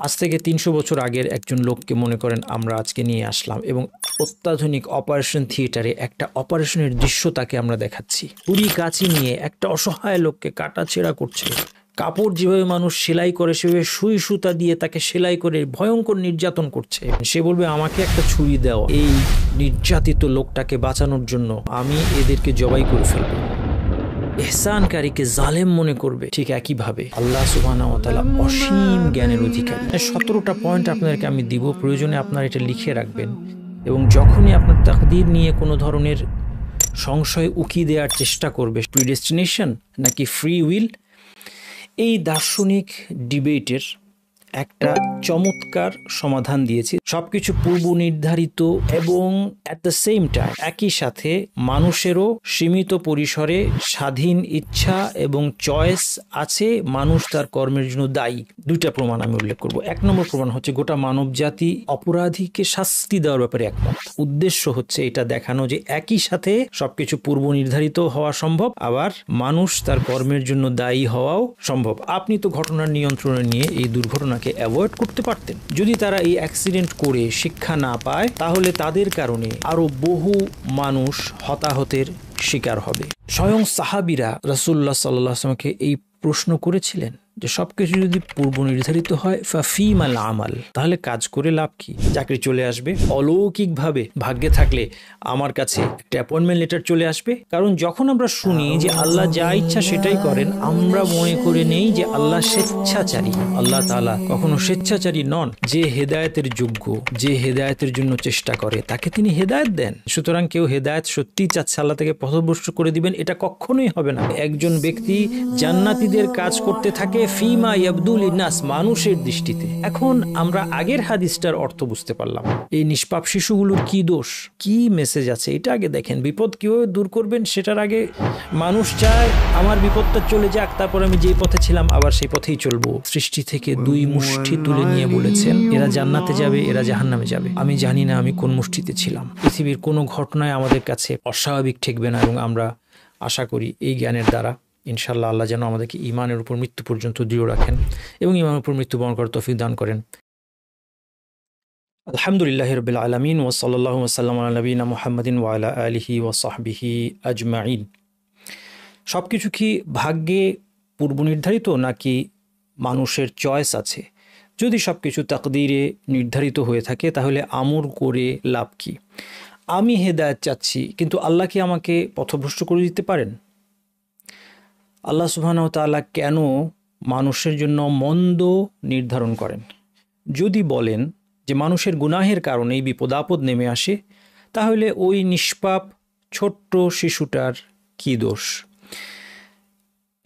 আজ থেকে ৩০০ বছর আগের একজন লোককে মনে করেন আমরা আজকে নিয়ে আসলাম এবং অত্যাধুনিক অপারেশন থিয়েটারে একটা অপারেশনের দৃশ্য তাকে আমরা দেখাচ্ছি। ছুরি কাঁচি নিয়ে একটা অসহায় লোককে কাটাছেঁড়া করছে। কাপড় যেভাবে মানুষ সেলাই করে সেভাবে সুই সুতা দিয়ে তাকে সেলাই করে ভয়ঙ্কর নির্যাতন করছে। সে বলবে আমাকে একটা ছুরি দাও, এই নির্যাতিত লোকটাকে বাঁচানোর জন্য আমি এদেরকে জবাই করে ফেলবো। ইহসানকারীকে জালেম মনে করবে। ঠিক একইভাবে আল্লাহ সুবহানাহু ওয়া তাআলা অসীম জ্ঞানের অধিকারী। 17টা পয়েন্ট আপনাদেরকে আমি দিব, প্রয়োজনে আপনারা এটা লিখে রাখবেন এবং যখনই আপনার তাকদীর নিয়ে কোনো ধরনের সংশয় উকি দেওয়ার চেষ্টা করবে, প্রিডেস্টিনেশন নাকি ফ্রি উইল, এই দার্শনিক ডিবেটের একটা চমৎকার সমাধান দিয়েছি। সবকিছু পূর্ব নির্ধারিত এবং অ্যাট দ্য সেম টাইম একই সাথে মানুষেরও সীমিত পরিসরে স্বাধীন ইচ্ছা এবং চয়েস আছে। মানুষ তার কর্মের জন্য দায়ী। দুইটা প্রমাণ আমি উল্লেখ করব। 1 নম্বর প্রমাণ হচ্ছে গোটা মানব জাতি অপরাধীকে শাস্তি দেওয়ার ব্যাপারে একমত। উদ্দেশ্য হচ্ছে এটা দেখানো যে একই সাথে সবকিছু পূর্ব নির্ধারিত হওয়া সম্ভব, আবার মানুষ তার কর্মের জন্য দায়ী হওয়াও সম্ভব। আপনি তো ঘটনার নিয়ন্ত্রণে নিয়ে এই দুর্ঘটনাকে অ্যাভয়েড করতে পারতেন। যদি তারা এই অ্যাক্সিডেন্ট করে শিক্ষা না পায়, তাহলে তাদের কারণে আরো বহু মানুষ হতাহতের শিকার হবে। স্বয়ং সাহাবীরা রাসূলুল্লাহ সাল্লাল্লাহু আলাইহি ওয়াসাল্লামকে এই প্রশ্ন করেছিলেন যে সবকিছু যদি পূর্ব নির্ধারিত হয় ফাফিমাল আমাল, তাহলে কাজ করে লাভ কি? চাকরি চলে আসবে অলৌকিকভাবে, ভাগ্যে থাকলে আমার কাছে একটা অ্যাপয়েন্টমেন্ট লেটার চলে আসবে। কারণ যখন আমরা শুনি যে আল্লাহ যা ইচ্ছা সেটাই করেন, আমরা মনে করে নেই যে আল্লাহ স্বেচ্ছাচারী। আল্লাহ তাআলা কখনো স্বেচ্ছাচারী নন। যে হেদায়েতের যোগ্য, যে হেদায়েতের জন্য চেষ্টা করে তাকে তিনি হেদায়েত দেন। সুতরাং কেউ হেদায়েত সত্যি চাচ্ছে আল্লাহ থেকে পথভ্রষ্ট করে দিবেন, এটা কখনোই হবে না। একজন ব্যক্তি জান্নাতীদের কাজ করতে থাকে ফিমা ইয়াবদুল নাস, মানুষের দৃষ্টিতে। এখন আমরা আগের হাদিসটার অর্থ বুঝতে পারলাম। এই নিষ্পাপ শিশুগুলোর কি দোষ, কি মেসেজ আছে এটা আগে দেখেন। বিপদ কিভাবে দূর করবেন সেটার আগে মানুষ চায় আমার বিপদটা চলে যাক, তারপর আমি যেই পথে ছিলাম আবার সেই পথেই চলবো। সৃষ্টি থেকে 2 মুষ্টি তুলে নিয়ে বলেছেন এরা জান্নাতে যাবে, এরা জাহান্নামে যাবে। আমি জানি না আমি কোন মুষ্টিতে ছিলাম। পৃথিবীর কোনো ঘটনায় আমাদের কাছে অস্বাভাবিক ঠেকবে না এবং আমরা আশা করি এই জ্ঞানের দ্বারা ইনশাআল্লাহ আল্লাহ যেন আমাদেরকে ঈমানের উপর মৃত্যু পর্যন্ত দৃঢ় রাখেন এবং ঈমানের উপর মৃত্যুবরণ করার তৌফিক দান করেন। আলহামদুলিল্লাহি রাব্বিল আলামিন ওয়া সাল্লাল্লাহু ওয়া সাল্লামা আলা নবিয়িনা মুহাম্মাদিন ওয়া আলা আলিহি ওয়া সাহবিহি আজমাইন। সবকিছু কি ভাগ্যে পূর্ব নির্ধারিত নাকি মানুষের চয়েস আছে? যদি সবকিছু তাকদীরে নির্ধারিত হয়ে থাকে তাহলে আমল করে লাভ কি? আমি হেদায়েত চাচ্ছি কিন্তু আল্লাহ কি আমাকে পথভ্রষ্ট করে দিতে পারেন? আল্লাহ সুবহানাহু ওয়া তাআলা কেন মানুষের জন্য মন্দ নির্ধারণ করেন? যদি বলেন যে মানুষের গুনাহের কারণেই বিপদ আপদ নেমে আসে, তাহলে ওই নিষ্পাপ ছোট্ট শিশুটার কি দোষ?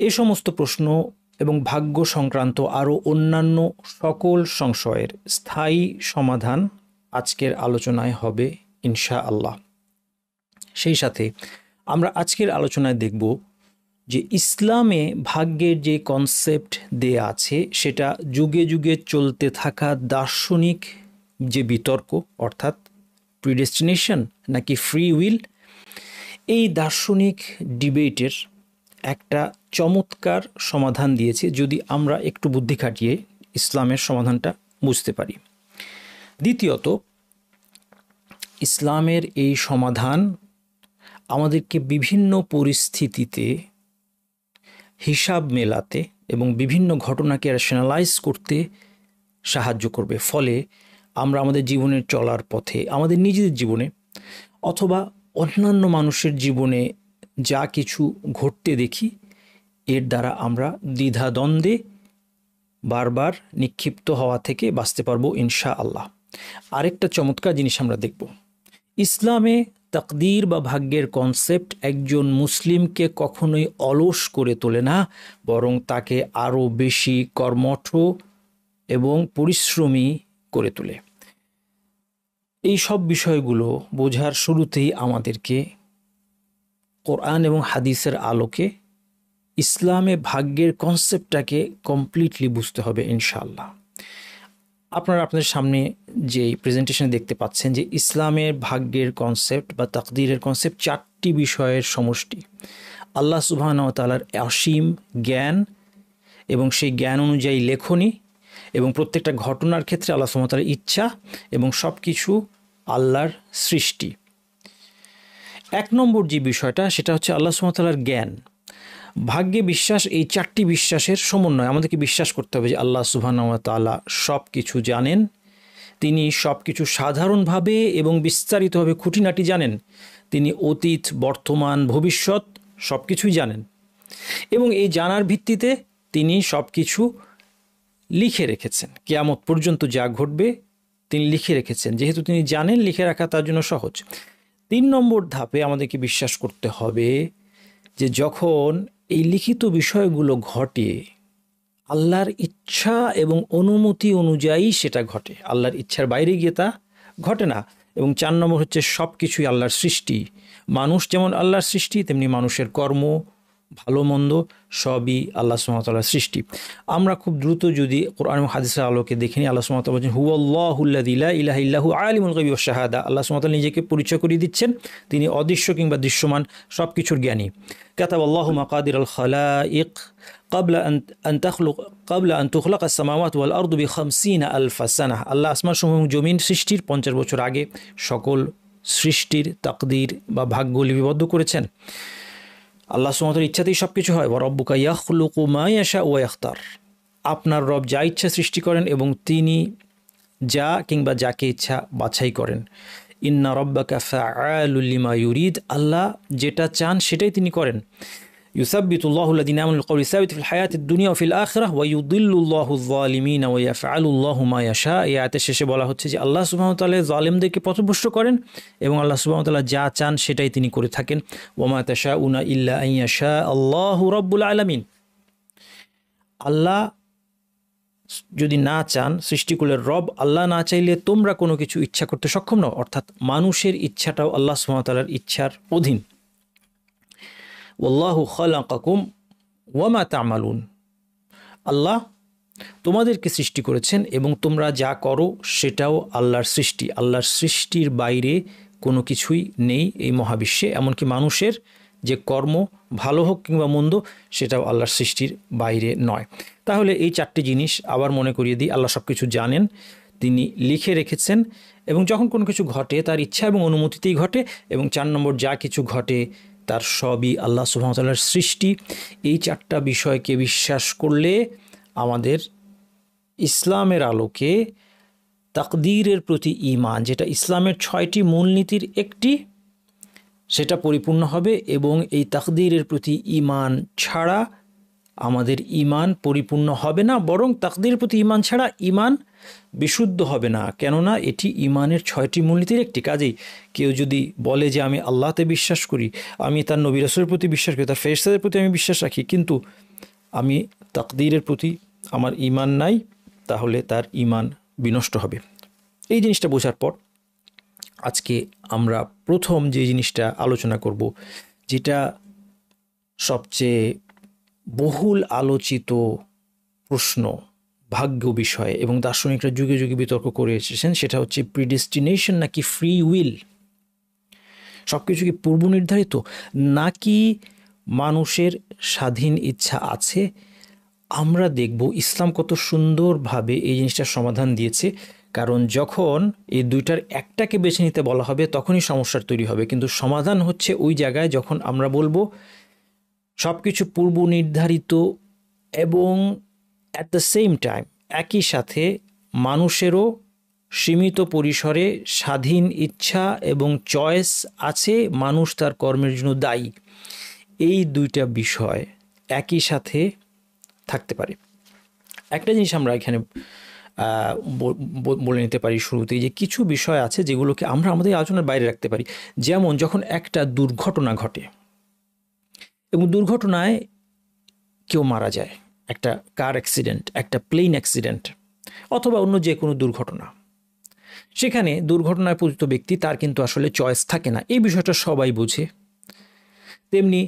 এ সমস্ত প্রশ্ন এবং ভাগ্য সংক্রান্ত আরও অন্যান্য সকল সংশয়ের স্থায়ী সমাধান আজকের আলোচনায় হবে ইনশাআল্লাহ। সেই সাথে আমরা আজকের আলোচনায় দেখব যে ইসলামে ভাগ্যের যে কনসেপ্ট দেয়া আছে সেটা যুগে যুগে চলতে থাকা দার্শনিক যে বিতর্ক, অর্থাৎ প্রিডেস্টিনেশন নাকি ফ্রি উইল, এই দার্শনিক ডিবেটের একটা চমৎকার সমাধান দিয়েছে যদি আমরা একটু বুদ্ধি খাটিয়ে ইসলামের সমাধানটা বুঝতে পারি। দ্বিতীয়ত, ইসলামের এই সমাধান আমাদেরকে বিভিন্ন পরিস্থিতিতে হিসাব মেলাতে এবং বিভিন্ন ঘটনাকে রেশনালাইজ করতে সাহায্য করবে। ফলে আমরা আমাদের জীবনের চলার পথে, আমাদের নিজেদের জীবনে অথবা অন্যান্য মানুষের জীবনে যা কিছু ঘটতে দেখি, এর দ্বারা আমরা দ্বিধাদ্বন্দ্বে বারবার নিক্ষিপ্ত হওয়া থেকে বাঁচতে পারবো ইনশাআল্লাহ। আরেকটা চমৎকার জিনিস আমরা দেখব, ইসলামে তাকদীর বা ভাগ্যের কনসেপ্ট একজন মুসলিমকে কখনোই অলস করে তোলে না, বরং তাকে আরও বেশি কর্মঠ এবং পরিশ্রমী করে তোলে। এই সব বিষয়গুলো বোঝার শুরুতেই আমাদেরকে কোরআন এবং হাদিসের আলোকে ইসলামে ভাগ্যের কনসেপ্টটাকে কমপ্লিটলি বুঝতে হবে ইনশাআল্লাহ। আপনারা আপনাদের সামনে যে প্রেজেন্টেশন দেখতে পাচ্ছেন যে ইসলামের ভাগ্যের কনসেপ্ট বা তাকদীরের কনসেপ্ট 4টি বিষয়ের সমষ্টি। আল্লাহ সুবহানাহু ওয়া তাআলার অসীম জ্ঞান এবং সেই জ্ঞান অনুযায়ী লেখনী এবং প্রত্যেকটা ঘটনার ক্ষেত্রে আল্লাহ সুবহানাহু ওয়া তাআলার ইচ্ছা এবং সব কিছু আল্লাহর সৃষ্টি। 1 নম্বর যে বিষয়টা সেটা হচ্ছে আল্লাহ সুবহানাহু ওয়া তাআলার জ্ঞান, ভাগ্যে বিশ্বাস। এই 4টি বিশ্বাসের সমন্বয় আমাদেরকে বিশ্বাস করতে হবে যে আল্লাহ সুবহানাহু ওয়া তাআলা সব কিছু জানেন, তিনি সব কিছু সাধারণভাবে এবং বিস্তারিতভাবে খুঁটিনাটি জানেন। তিনি অতীত, বর্তমান, ভবিষ্যৎ সব কিছুই জানেন এবং এই জানার ভিত্তিতে তিনি সব কিছু লিখে রেখেছেন। কিয়ামত পর্যন্ত যা ঘটবে তিনি লিখে রেখেছেন। যেহেতু তিনি জানেন, লিখে রাখা তার জন্য সহজ। 3 নম্বর ধাপে আমাদেরকে বিশ্বাস করতে হবে যে যখন এই লিখিত বিষয়গুলো ঘটে আল্লাহর ইচ্ছা এবং অনুমতি অনুযায়ী সেটা ঘটে, আল্লাহর ইচ্ছার বাইরে গিয়ে তা ঘটে না। এবং 4 নম্বর হচ্ছে সব কিছুই আল্লাহর সৃষ্টি। মানুষ যেমন আল্লাহর সৃষ্টি, তেমনি মানুষের কর্ম, ভালো মন্দ সবই আল্লাহ সুবহানাহু ওয়া তাআলার সৃষ্টি। আমরা খুব দ্রুত যদি কোরআন এবং হাদিসের আলোকে দেখে নিই, আল্লাহ সুবহানাহু ওয়া তাআলা বলেন হুয়াল্লাহুল্লাযী লা ইলাহা ইল্লাহু আলিমুল গায়বি ওয়াশ শাহাদা। আল্লাহ সুবহানাহু ওয়া তাআলা নিজেকে পরিচয় করিয়ে দিচ্ছেন, তিনি অদৃশ্য কিংবা দৃশ্যমান সব কিছুর জ্ঞানী। কাতাবাল্লাহু মাকাদিরাল খালাইক ক্বাবলা আন তুখলাকাস সামাওয়াতু ওয়াল আরদু বি50 আলফা সানাহ। আল্লাহ আসমান সমূহ জমিন সৃষ্টির 50 বছর আগে সকল সৃষ্টির তাকদীর বা ভাগ্য লিপিবদ্ধ করেছেন। আল্লাহ সুবহানাহু ওয়া তাআলার ইচ্ছাতেই সব কিছু হয়। ওয়া রাব্বুকা ইয়াখলুকু মা ইয়াশাউ ওয়া ইখতার। আপনার রব যা ইচ্ছা সৃষ্টি করেন এবং তিনি যা কিংবা যাকে ইচ্ছা বাছাই করেন। ইন্না রাব্বাকা ফাআলুল লিমা ইউরিদ। আল্লাহ যেটা চান সেটাই তিনি করেন। ইউসাব্বিতুল্লাহু আল্লাযীনা আমানু বিল কওলি সাবিত ফিল হায়াতিদ দুনিয়া ওয়া ফিল আখিরাহ ওয়া ইউদিল্লুল্লাহু আয-যালিমিনা ওয়া ইয়াফআলুল্লাহু মা ইয়াশা। এই আয়াতের শেষে বলা হচ্ছে যে আল্লাহ সুবহানাহু ওয়া তাআলা জালিমদেরকে পথভ্রষ্ট করেন এবং আল্লাহ সুবহানাহু ওয়া তাআলা যা চান সেটাই তিনি করে থাকেন। ওয়া মা তাশাউনা ইল্লা আন ইয়াশা আল্লাহু রাব্বুল আলামিন। আল্লাহ যদি না চান, সৃষ্টিকুলের রব আল্লাহ না চাইলে তোমরা কোনো কিছু ইচ্ছা করতে সক্ষম নও। অর্থাৎ মানুষের ইচ্ছাটাও আল্লাহ সুবহানাহু ওয়া তাআলার ইচ্ছার অধীন। ওয়াল্লাহু খালাকাকুম ওয়া মা তা'মালুন। আল্লাহ তোমাদেরকে সৃষ্টি করেছেন এবং তোমরা যা করো সেটাও আল্লাহর সৃষ্টি। আল্লাহর সৃষ্টির বাইরে কোনো কিছুই নেই এই মহাবিশ্বে। এমনকি মানুষের যে কর্ম, ভালো হোক কিংবা মন্দ, সেটাও আল্লাহর সৃষ্টির বাইরে নয়। তাহলে এই 4টি জিনিস আবার মনে করিয়ে দিই। আল্লাহ সব কিছু জানেন, তিনি লিখে রেখেছেন এবং যখন কোনো কিছু ঘটে তার ইচ্ছা এবং অনুমতিতেই ঘটে। এবং 4 নম্বর, যা কিছু ঘটে তার সবই আল্লাহ সুবহানাহু ওয়া তাআলার সৃষ্টি। এই 4টা বিষয়কে বিশ্বাস করলে আমাদের ইসলামের আলোকে তাকদীরের প্রতি ঈমান, যেটা ইসলামের 6টি মূলনীতির একটি, সেটা পরিপূর্ণ হবে। এবং এই তাকদীরের প্রতি ঈমান ছাড়া আমাদের ঈমান পরিপূর্ণ হবে না, বরং তাকদীরের প্রতি ঈমান ছাড়া ঈমান বিশুদ্ধ হবে না। কেননা এটি ঈমানের 6টি মূলনীতির একটি। কাজেই কেউ যদি বলে যে আমি আল্লাহতে বিশ্বাস করি, আমি তার নবী রাসূলের প্রতি বিশ্বাস করি, তার ফেরেশতাদের প্রতি আমি বিশ্বাস রাখি, কিন্তু আমি তাকদীরের প্রতি আমার ঈমান নাই, তাহলে তার ঈমান বিনষ্ট হবে। এই জিনিসটা বোঝার পর আজকে আমরা প্রথম যে জিনিসটা আলোচনা করব, যেটা সবচেয়ে বহুল আলোচিত প্রশ্ন ভাগ্য বিষয়ে এবং দার্শনিকরা যুগে যুগে বিতর্ক করে এসেছেন, সেটা হচ্ছে প্রিডেস্টিনেশন নাকি ফ্রি উইল। সব কিছু কি পূর্ব নির্ধারিত নাকি মানুষের স্বাধীন ইচ্ছা আছে? আমরা দেখব ইসলাম কত সুন্দরভাবে এই জিনিসটার সমাধান দিয়েছে। কারণ যখন এই দুইটার একটাকে বেছে নিতে বলা হবে তখনই সমস্যার তৈরি হবে, কিন্তু সমাধান হচ্ছে ওই জায়গায় যখন আমরা বলবো সব কিছু পূর্ব নির্ধারিত এবং অ্যাট দ্য সেম টাইম একই সাথে মানুষেরও সীমিত পরিসরে স্বাধীন ইচ্ছা এবং চয়েস আছে, মানুষ তার কর্মের জন্য দায়ী। এই দুইটা বিষয় একই সাথে থাকতে পারে। একটা জিনিস আমরা এখানে বলে নিতে পারি শুরুতেই, যে কিছু বিষয় আছে যেগুলোকে আমরা আমাদের আলোচনার বাইরে রাখতে পারি। যেমন যখন একটা দুর্ঘটনা ঘটে এবং দুর্ঘটনায় কেউ মারা যায়, একটা কার অ্যাক্সিডেন্ট, একটা প্লেন অ্যাক্সিডেন্ট অথবা অন্য যে কোনো দুর্ঘটনা, সেখানে দুর্ঘটনায় পতিত ব্যক্তি তার কিন্তু আসলে চয়েস থাকে না। এই বিষয়টা সবাই বুঝে। তেমনি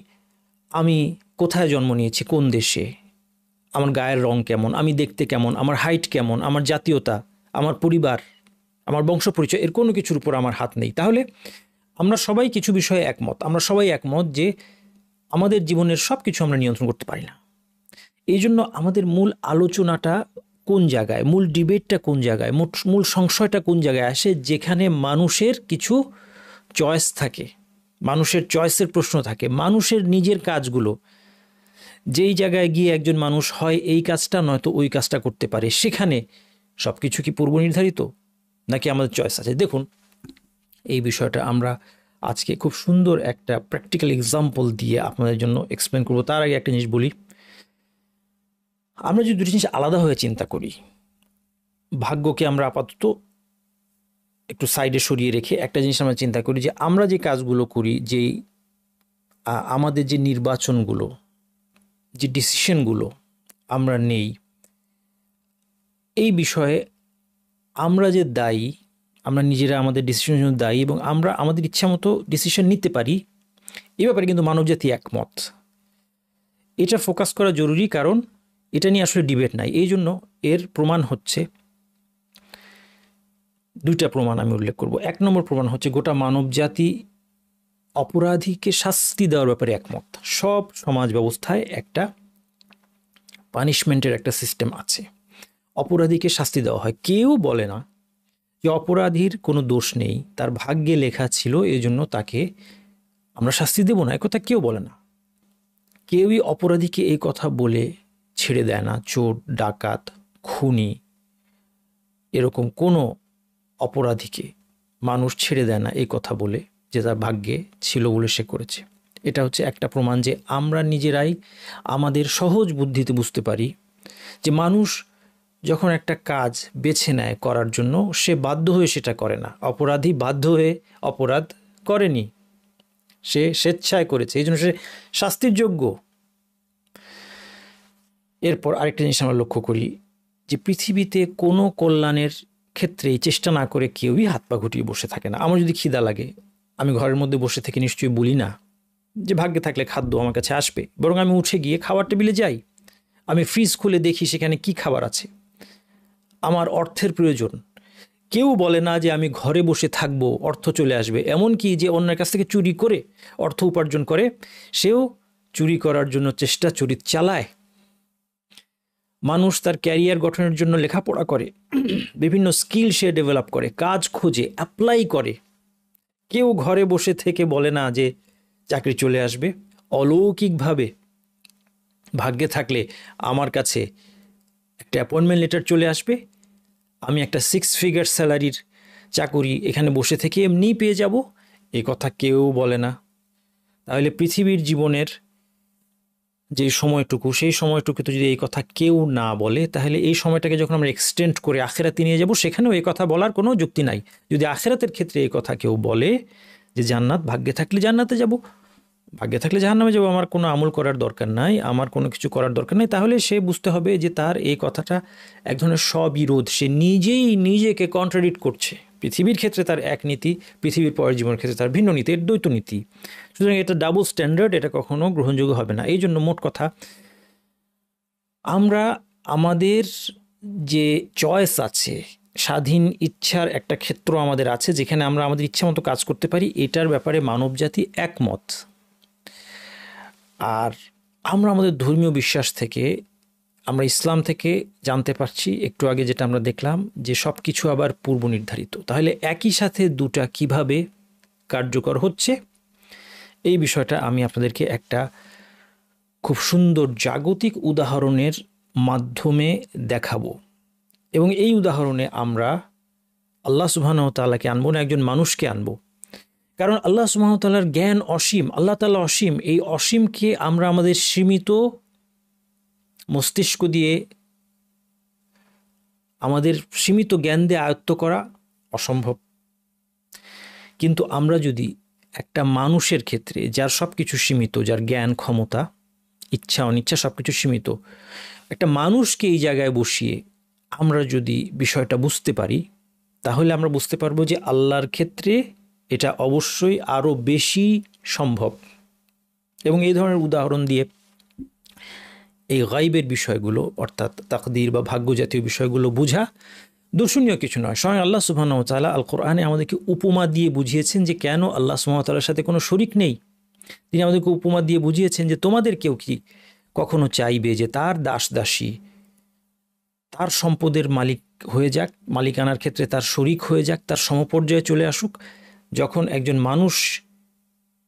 আমি কোথায় জন্ম নিয়েছি, কোন দেশে, আমার গায়ের রং কেমন, আমি দেখতে কেমন, আমার হাইট কেমন, আমার জাতীয়তা, আমার পরিবার, আমার বংশ পরিচয়, এর কোনো কিছুর উপর আমার হাত নেই। তাহলে আমরা সবাই কিছু বিষয়ে একমত। আমরা সবাই একমত যে আমাদের জীবনের সব কিছু আমরা নিয়ন্ত্রণ করতে পারি না। এই জন্য আমাদের মূল আলোচনাটা কোন জায়গায়, মূল ডিবেটটা কোন জায়গায়, মূল সংশয়টা কোন জায়গায় আসে, যেখানে মানুষের কিছু চয়েস থাকে, মানুষের চয়েসের প্রশ্ন থাকে, মানুষের নিজের কাজগুলো, যেই জায়গায় গিয়ে একজন মানুষ হয় এই কাজটা নয়তো ওই কাজটা করতে পারে, সেখানে সব কিছু কি পূর্ব নির্ধারিত নাকি আমাদের চয়েস আছে? দেখুন, এই বিষয়টা আমরা আজকে খুব সুন্দর একটা প্র্যাকটিক্যাল এক্সাম্পল দিয়ে আপনাদের জন্য এক্সপ্লেন করবো। তার আগে একটা জিনিস বলি, আমরা যদি দুটি জিনিস আলাদা হয়ে চিন্তা করি, ভাগ্যকে আমরা আপাতত একটু সাইডে সরিয়ে রেখে একটা জিনিস আমরা চিন্তা করি যে আমরা যে কাজগুলো করি, যেই আমাদের যে নির্বাচনগুলো, যে ডিসিশনগুলো আমরা নেই, এই বিষয়ে আমরা যে দায়ী, আমরা নিজেরা আমাদের ডিসিশনের জন্য দায়ী এবং আমরা আমাদের ইচ্ছা মতো ডিসিশন নিতে পারি, এ ব্যাপারে কিন্তু মানবজাতি একমত। এটা ফোকাস করা জরুরি, কারণ এটা নিয়ে আসলে ডিবেট নাই। এই জন্য এর প্রমাণ হচ্ছে, দুইটা প্রমাণ আমি উল্লেখ করব। এক নম্বর প্রমাণ হচ্ছে গোটা মানবজাতি অপরাধীকে শাস্তি দেওয়ার ব্যাপারে একমত। সব সমাজ ব্যবস্থায় একটা পানিশমেন্টের একটা সিস্টেম আছে, অপরাধীকে শাস্তি দেওয়া হয়। কেউ বলে না যে অপরাধীর কোনো দোষ নেই, তার ভাগ্যে লেখা ছিল এই জন্য তাকে আমরা শাস্তি দেব না, একথা কেউ বলে না। কেউই অপরাধীকে এই কথা বলে ছেড়ে দেয় না। চোর, ডাকাত, খুনি, এরকম কোনো অপরাধীকে মানুষ ছেড়ে দেয় না এই কথা বলে যে তার ভাগ্যে ছিল বলে সে করেছে। এটা হচ্ছে একটা প্রমাণ যে আমরা নিজেরাই আমাদের সহজ বুদ্ধিতে বুঝতে পারি যে মানুষ যখন একটা কাজ বেছে নেয় করার জন্য, সে বাধ্য হয়ে সেটা করে না। অপরাধী বাধ্য হয়ে অপরাধ করেনি, সে স্বেচ্ছায় করেছে, এই জন্য সে শাস্তির যোগ্য। এরপর আরেকটা জিনিস আমরা লক্ষ্য করি যে পৃথিবীতে কোনো কল্যাণের ক্ষেত্রেই চেষ্টা না করে কেউই হাত পা গুটিয়ে বসে থাকে না। আমার যদি খিদা লাগে, আমি ঘরের মধ্যে বসে থেকে নিশ্চয়ই বলি না যে ভাগ্যে থাকলে খাদ্য আমার কাছে আসবে, বরং আমি উঠে গিয়ে খাবার টেবিলে যাই, আমি ফ্রিজ খুলে দেখি সেখানে কি খাবার আছে। আমার অর্থের প্রয়োজন, কেউ বলে না যে আমি ঘরে বসে থাকবো অর্থ চলে আসবে। এমনকি যে অন্যের কাছ থেকে চুরি করে অর্থ উপার্জন করে, সেও চুরি করার জন্য চেষ্টা চরিত চালায়। মানুষ তার ক্যারিয়ার গঠনের জন্য লেখাপড়া করে, বিভিন্ন স্কিল সে ডেভেলপ করে, কাজ খোঁজে, অ্যাপ্লাই করে। কেউ ঘরে বসে থেকে বলে না যে চাকরি চলে আসবে। অলৌকিকভাবে ভাগ্যে থাকলে আমার কাছে একটা অ্যাপয়েন্টমেন্ট লেটার চলে আসবে, আমি একটা 6 ফিগার স্যালারির চাকুরি এখানে বসে থেকে এমনিই পেয়ে যাব, এ কথা কেউ বলে না। তাহলে পৃথিবীর জীবনের যে সময়টুকু, সেই সময়টুকুতে যদি এই কথা কেউ না বলে, তাহলে এই সময়টাকে যখন আমরা এক্সটেন্ড করে আখেরাতে নিয়ে যাব, সেখানেও এই কথা বলার কোনো যুক্তি নাই। যদি আখেরাতের ক্ষেত্রে এই কথা কেউ বলে যে জান্নাত, ভাগ্যে থাকলে জান্নাতে যাব, ভাগ্যে থাকলে জাহান্নামে যাব, আমার কোনো আমল করার দরকার নাই, আমার কোনো কিছু করার দরকার নেই, তাহলে সে বুঝতে হবে যে তার এই কথাটা এক ধরনের স্ববিরোধ। সে নিজেই নিজেকে কন্ট্রাডিক্ট করছে। পৃথিবীর ক্ষেত্রে তার এক নীতি, পৃথিবীর পরের জীবনের ক্ষেত্রে তার ভিন্ন নীতি, এর দ্বৈত নীতি। সুতরাং এটা ডাবল স্ট্যান্ডার্ড, এটা কখনো গ্রহণযোগ্য হবে না। এই জন্য মোট কথা, আমরা আমাদের যে চয়েস আছে, স্বাধীন ইচ্ছার একটা ক্ষেত্র আমাদের আছে, যেখানে আমরা আমাদের ইচ্ছা মতো কাজ করতে পারি, এটার ব্যাপারে মানবজাতি একমত। আর আমরা আমাদের ধর্মীয় বিশ্বাস থেকে, আমরা ইসলাম থেকে জানতে পারছি একটু আগে যেটা আমরা দেখলাম, যে সব কিছু আবার পূর্ব নির্ধারিত। তাহলে একই সাথে দুটা কিভাবে কার্যকর হচ্ছে, এই বিষয়টা আমি আপনাদেরকে একটা খুব সুন্দর জাগতিক উদাহরণের মাধ্যমে দেখাবো। এবং এই উদাহরণে আমরা আল্লাহ সুবহানাহু ওয়া তাআলাকে আনবো না, একজন মানুষকে আনবো। কারণ আল্লাহ সুবহানাহু ওয়া তাআলার জ্ঞান অসীম, আল্লাহ তাআলা অসীম। এই অসীমকে আমরা আমাদের সীমিত মস্তিষ্ক দিয়ে, আমাদের সীমিত জ্ঞান দিয়ে আয়ত্ত করা অসম্ভব। কিন্তু আমরা যদি একটা মানুষের ক্ষেত্রে, যার সব কিছু সীমিত, যার জ্ঞান, ক্ষমতা, ইচ্ছা, অনিচ্ছা সব কিছু সীমিত, একটা মানুষকে এই জায়গায় বসিয়ে আমরা যদি বিষয়টা বুঝতে পারি, তাহলে আমরা বুঝতে পারবো যে আল্লাহর ক্ষেত্রে এটা অবশ্যই আরও বেশি সম্ভব। এবং এই ধরনের উদাহরণ দিয়ে এই গাইবের বিষয়গুলো, অর্থাৎ তাকদীর বা ভাগ্য জাতীয় বিষয়গুলো বোঝা দর্শনীয় কিছু নয়। স্বয়ং আল্লাহ সুবহানাহু ওয়া তাআলা আল কোরআনে আমাদেরকে উপমা দিয়ে বুঝিয়েছেন যে কেন আল্লাহ সুবহানাহু ওয়া তাআলার সাথে কোনো শরিক নেই। তিনি আমাদেরকে উপমা দিয়ে বুঝিয়েছেন যে তোমাদের কেউ কি কখনো চাইবে যে তার দাস দাসী, তার সম্পদের মালিক হয়ে যাক, মালিকানার ক্ষেত্রে তার শরিক হয়ে যাক, তার সমপর্যায়ে চলে আসুক। যখন একজন মানুষ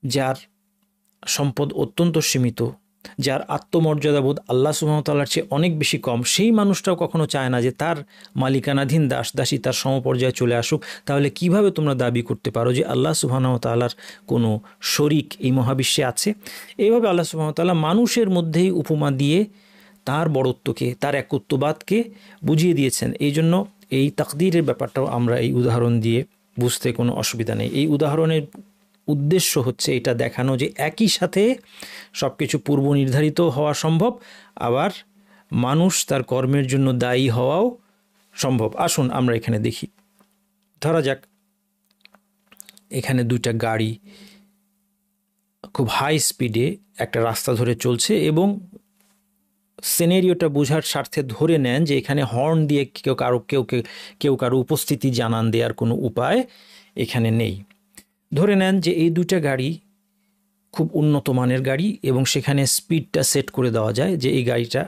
যার সম্পদ অত্যন্ত সীমিত, যার আত্মমর্যাদাবোধ আল্লাহ সুবহানাহু ওয়া তাআলার চেয়ে অনেক বেশি কম, সেই মানুষটাও কখনো চায় না যে তার মালিকানাধীন দাসী তার সমপর্যায়ে চলে আসুক। তাহলে কিভাবে তোমরা দাবি করতে পারো যে আল্লাহ সুবহানাহু ওয়া তাআলার কোনো শরিক এই মহাবিশ্বে আছে? এইভাবে আল্লাহ সুবহানাহু ওয়া তাআলা মানুষের মধ্যেই উপমা দিয়ে তার বড়ত্বকে, তার একত্ববাদকে বুঝিয়ে দিয়েছেন। এই জন্য এই তাকদীরের ব্যাপারটাও আমরা এই উদাহরণ দিয়ে বুঝতে কোনো অসুবিধা নেই। এই উদাহরণের উদ্দেশ্য হচ্ছে এটা দেখানো যে একই সাথে সব কিছু পূর্ব নির্ধারিত হওয়া সম্ভব, আবার মানুষ তার কর্মের জন্য দায়ী হওয়াও সম্ভব। আসুন আমরা এখানে দেখি। ধরা যাক এখানে দুইটা গাড়ি খুব হাই স্পিডে একটা রাস্তা ধরে চলছে এবং সিনারিওটা বোঝার স্বার্থে ধরে নেন যে এখানে হর্ন দিয়ে কেউ কারো উপস্থিতি জানান দেওয়ার কোনো উপায় এখানে নেই। ধরে নেন যে এই দুইটা গাড়ি খুব উন্নত মানের গাড়ি এবং সেখানে স্পিডটা সেট করে দেওয়া যায় যে এই গাড়িটা,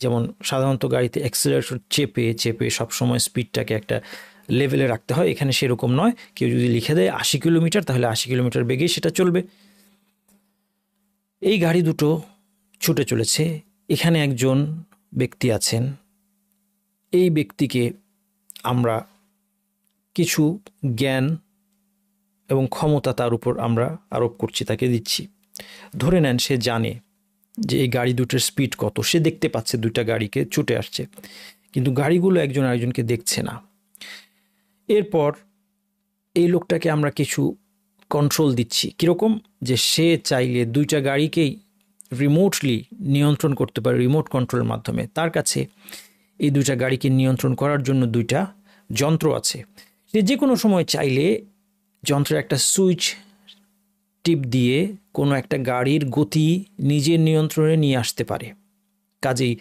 যেমন সাধারণত গাড়িতে অ্যাক্সিলারেটর চেপে সবসময় স্পিডটাকে একটা লেভেলে রাখতে হয়, এখানে সেরকম নয়। কেউ যদি লিখে দেয় 80 কিলোমিটার, তাহলে 80 কিলোমিটার বেগেই সেটা চলবে। এই গাড়ি দুটো ছুটে চলেছে। এখানে একজন ব্যক্তি আছেন, এই ব্যক্তিকে আমরা কিছু জ্ঞান এবং ক্ষমতা তার উপর আমরা আরোপ করছি, তাকে দিচ্ছি। ধরে নেন সে জানে যে এই গাড়ি দুটোর স্পিড কত, সে দেখতে পাচ্ছে দুইটা গাড়িকে ছুটে আসছে, কিন্তু গাড়িগুলো একজন আরেকজনকে দেখছে না। এরপর এই লোকটাকে আমরা কিছু কন্ট্রোল দিচ্ছি, কীরকম যে সে চাইলে দুইটা গাড়িকেই রিমোটলি নিয়ন্ত্রণ করতে পারে, রিমোট কন্ট্রোলের মাধ্যমে। তার কাছে এই দুইটা গাড়িকে নিয়ন্ত্রণ করার জন্য দুইটা যন্ত্র আছে। সে যে কোনো সময় চাইলে যন্ত্রের একটা সুইচ টিপ দিয়ে কোনো একটা গাড়ির গতি নিজের নিয়ন্ত্রণে নিয়ে আসতে পারে। কাজেই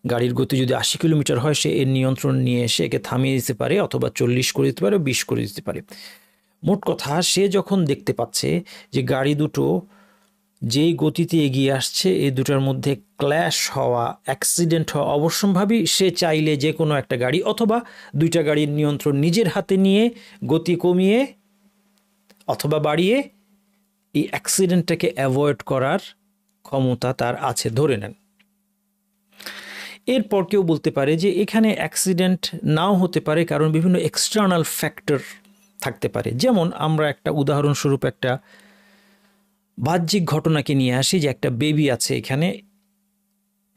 গাড়ির গতি যদি 80 কিলোমিটার হয়, সে এর নিয়ন্ত্রণ নিয়ে এসে একে থামিয়ে দিতে পারে, অথবা 40 করে দিতে পারে, 20 করে দিতে পারে। মোট কথা, সে যখন দেখতে পাচ্ছে যে গাড়ি দুটো যেই গতিতে এগিয়ে আসছে, এই দুটার মধ্যে ক্ল্যাশ হওয়া, অ্যাক্সিডেন্ট হওয়া অবশ্যম্ভাবী, সে চাইলে যে কোনো একটা গাড়ি অথবা দুইটা গাড়ির নিয়ন্ত্রণ নিজের হাতে নিয়ে গতি কমিয়ে অথবা বাড়িয়ে এই অ্যাক্সিডেন্টটাকে অ্যাভয়েড করার ক্ষমতা তার আছে, ধরে নেন। এরপর কেউ বলতে পারে যে এখানে অ্যাক্সিডেন্ট নাও হতে পারে, কারণ বিভিন্ন এক্সটার্নাল ফ্যাক্টর থাকতে পারে। যেমন আমরা একটা উদাহরণস্বরূপ একটা বাহ্যিক ঘটনাকে নিয়ে আসি, যে একটা বেবি আছে এখানে,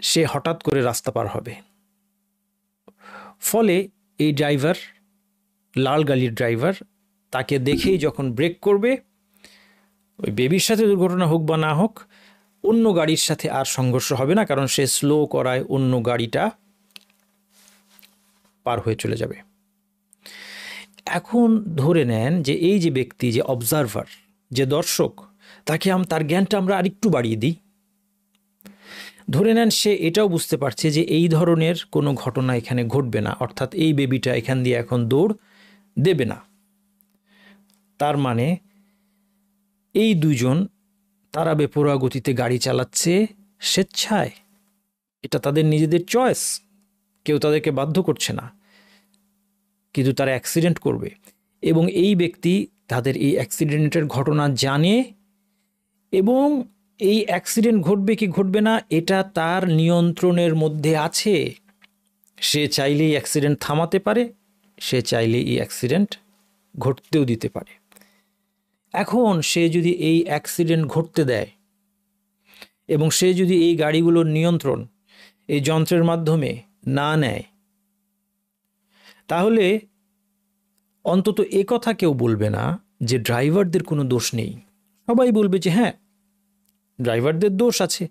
সে হঠাৎ করে রাস্তা পার হবে, ফলে এই ড্রাইভার, লাল গাড়ির ড্রাইভার, তাকে দেখেই যখন ব্রেক করবে, ওই বেবির সাথে দুর্ঘটনা হোক বা না হোক, অন্য গাড়ির সাথে আর সংঘর্ষ হবে না, কারণ সে স্লো করায় অন্য গাড়িটা পার হয়ে চলে যাবে। এখন ধরে নেন যে এই যে ব্যক্তি, যে অবজারভার, যে দর্শক, তাকে তার জ্ঞানটা আমরা আরেকটু বাড়িয়ে দিই। ধরে নেন সে এটাও বুঝতে পারছে যে এই ধরনের কোনো ঘটনা এখানে ঘটবে না, অর্থাৎ এই বেবিটা এখান দিয়ে এখন দৌড় দেবে না। তার মানে এই দুইজন, তারা বেপরোয়া গতিতে গাড়ি চালাচ্ছে স্বেচ্ছায়, এটা তাদের নিজেদের চয়েস, কেউ তাদেরকে বাধ্য করছে না, কিন্তু তারা অ্যাক্সিডেন্ট করবে। এবং এই ব্যক্তি তাদের এই অ্যাক্সিডেন্টের ঘটনা জানে, এবং এই অ্যাক্সিডেন্ট ঘটবে কি ঘটবে না এটা তার নিয়ন্ত্রণের মধ্যে আছে। সে চাইলেই অ্যাক্সিডেন্ট থামাতে পারে, সে চাইলেই এই অ্যাক্সিডেন্ট ঘটতেও দিতে পারে। এখন সে যদি এই অ্যাক্সিডেন্ট ঘটতে দেয় এবং সে যদি এই গাড়িগুলোর নিয়ন্ত্রণ এই যন্ত্রের মাধ্যমে না নেয়, তাহলে অন্তত এ কথা কেউ বলবে না যে ড্রাইভারদের কোনো দোষ নেই। সবাই বলবে যে হ্যাঁ, ড্রাইভারদের দোষ আছে,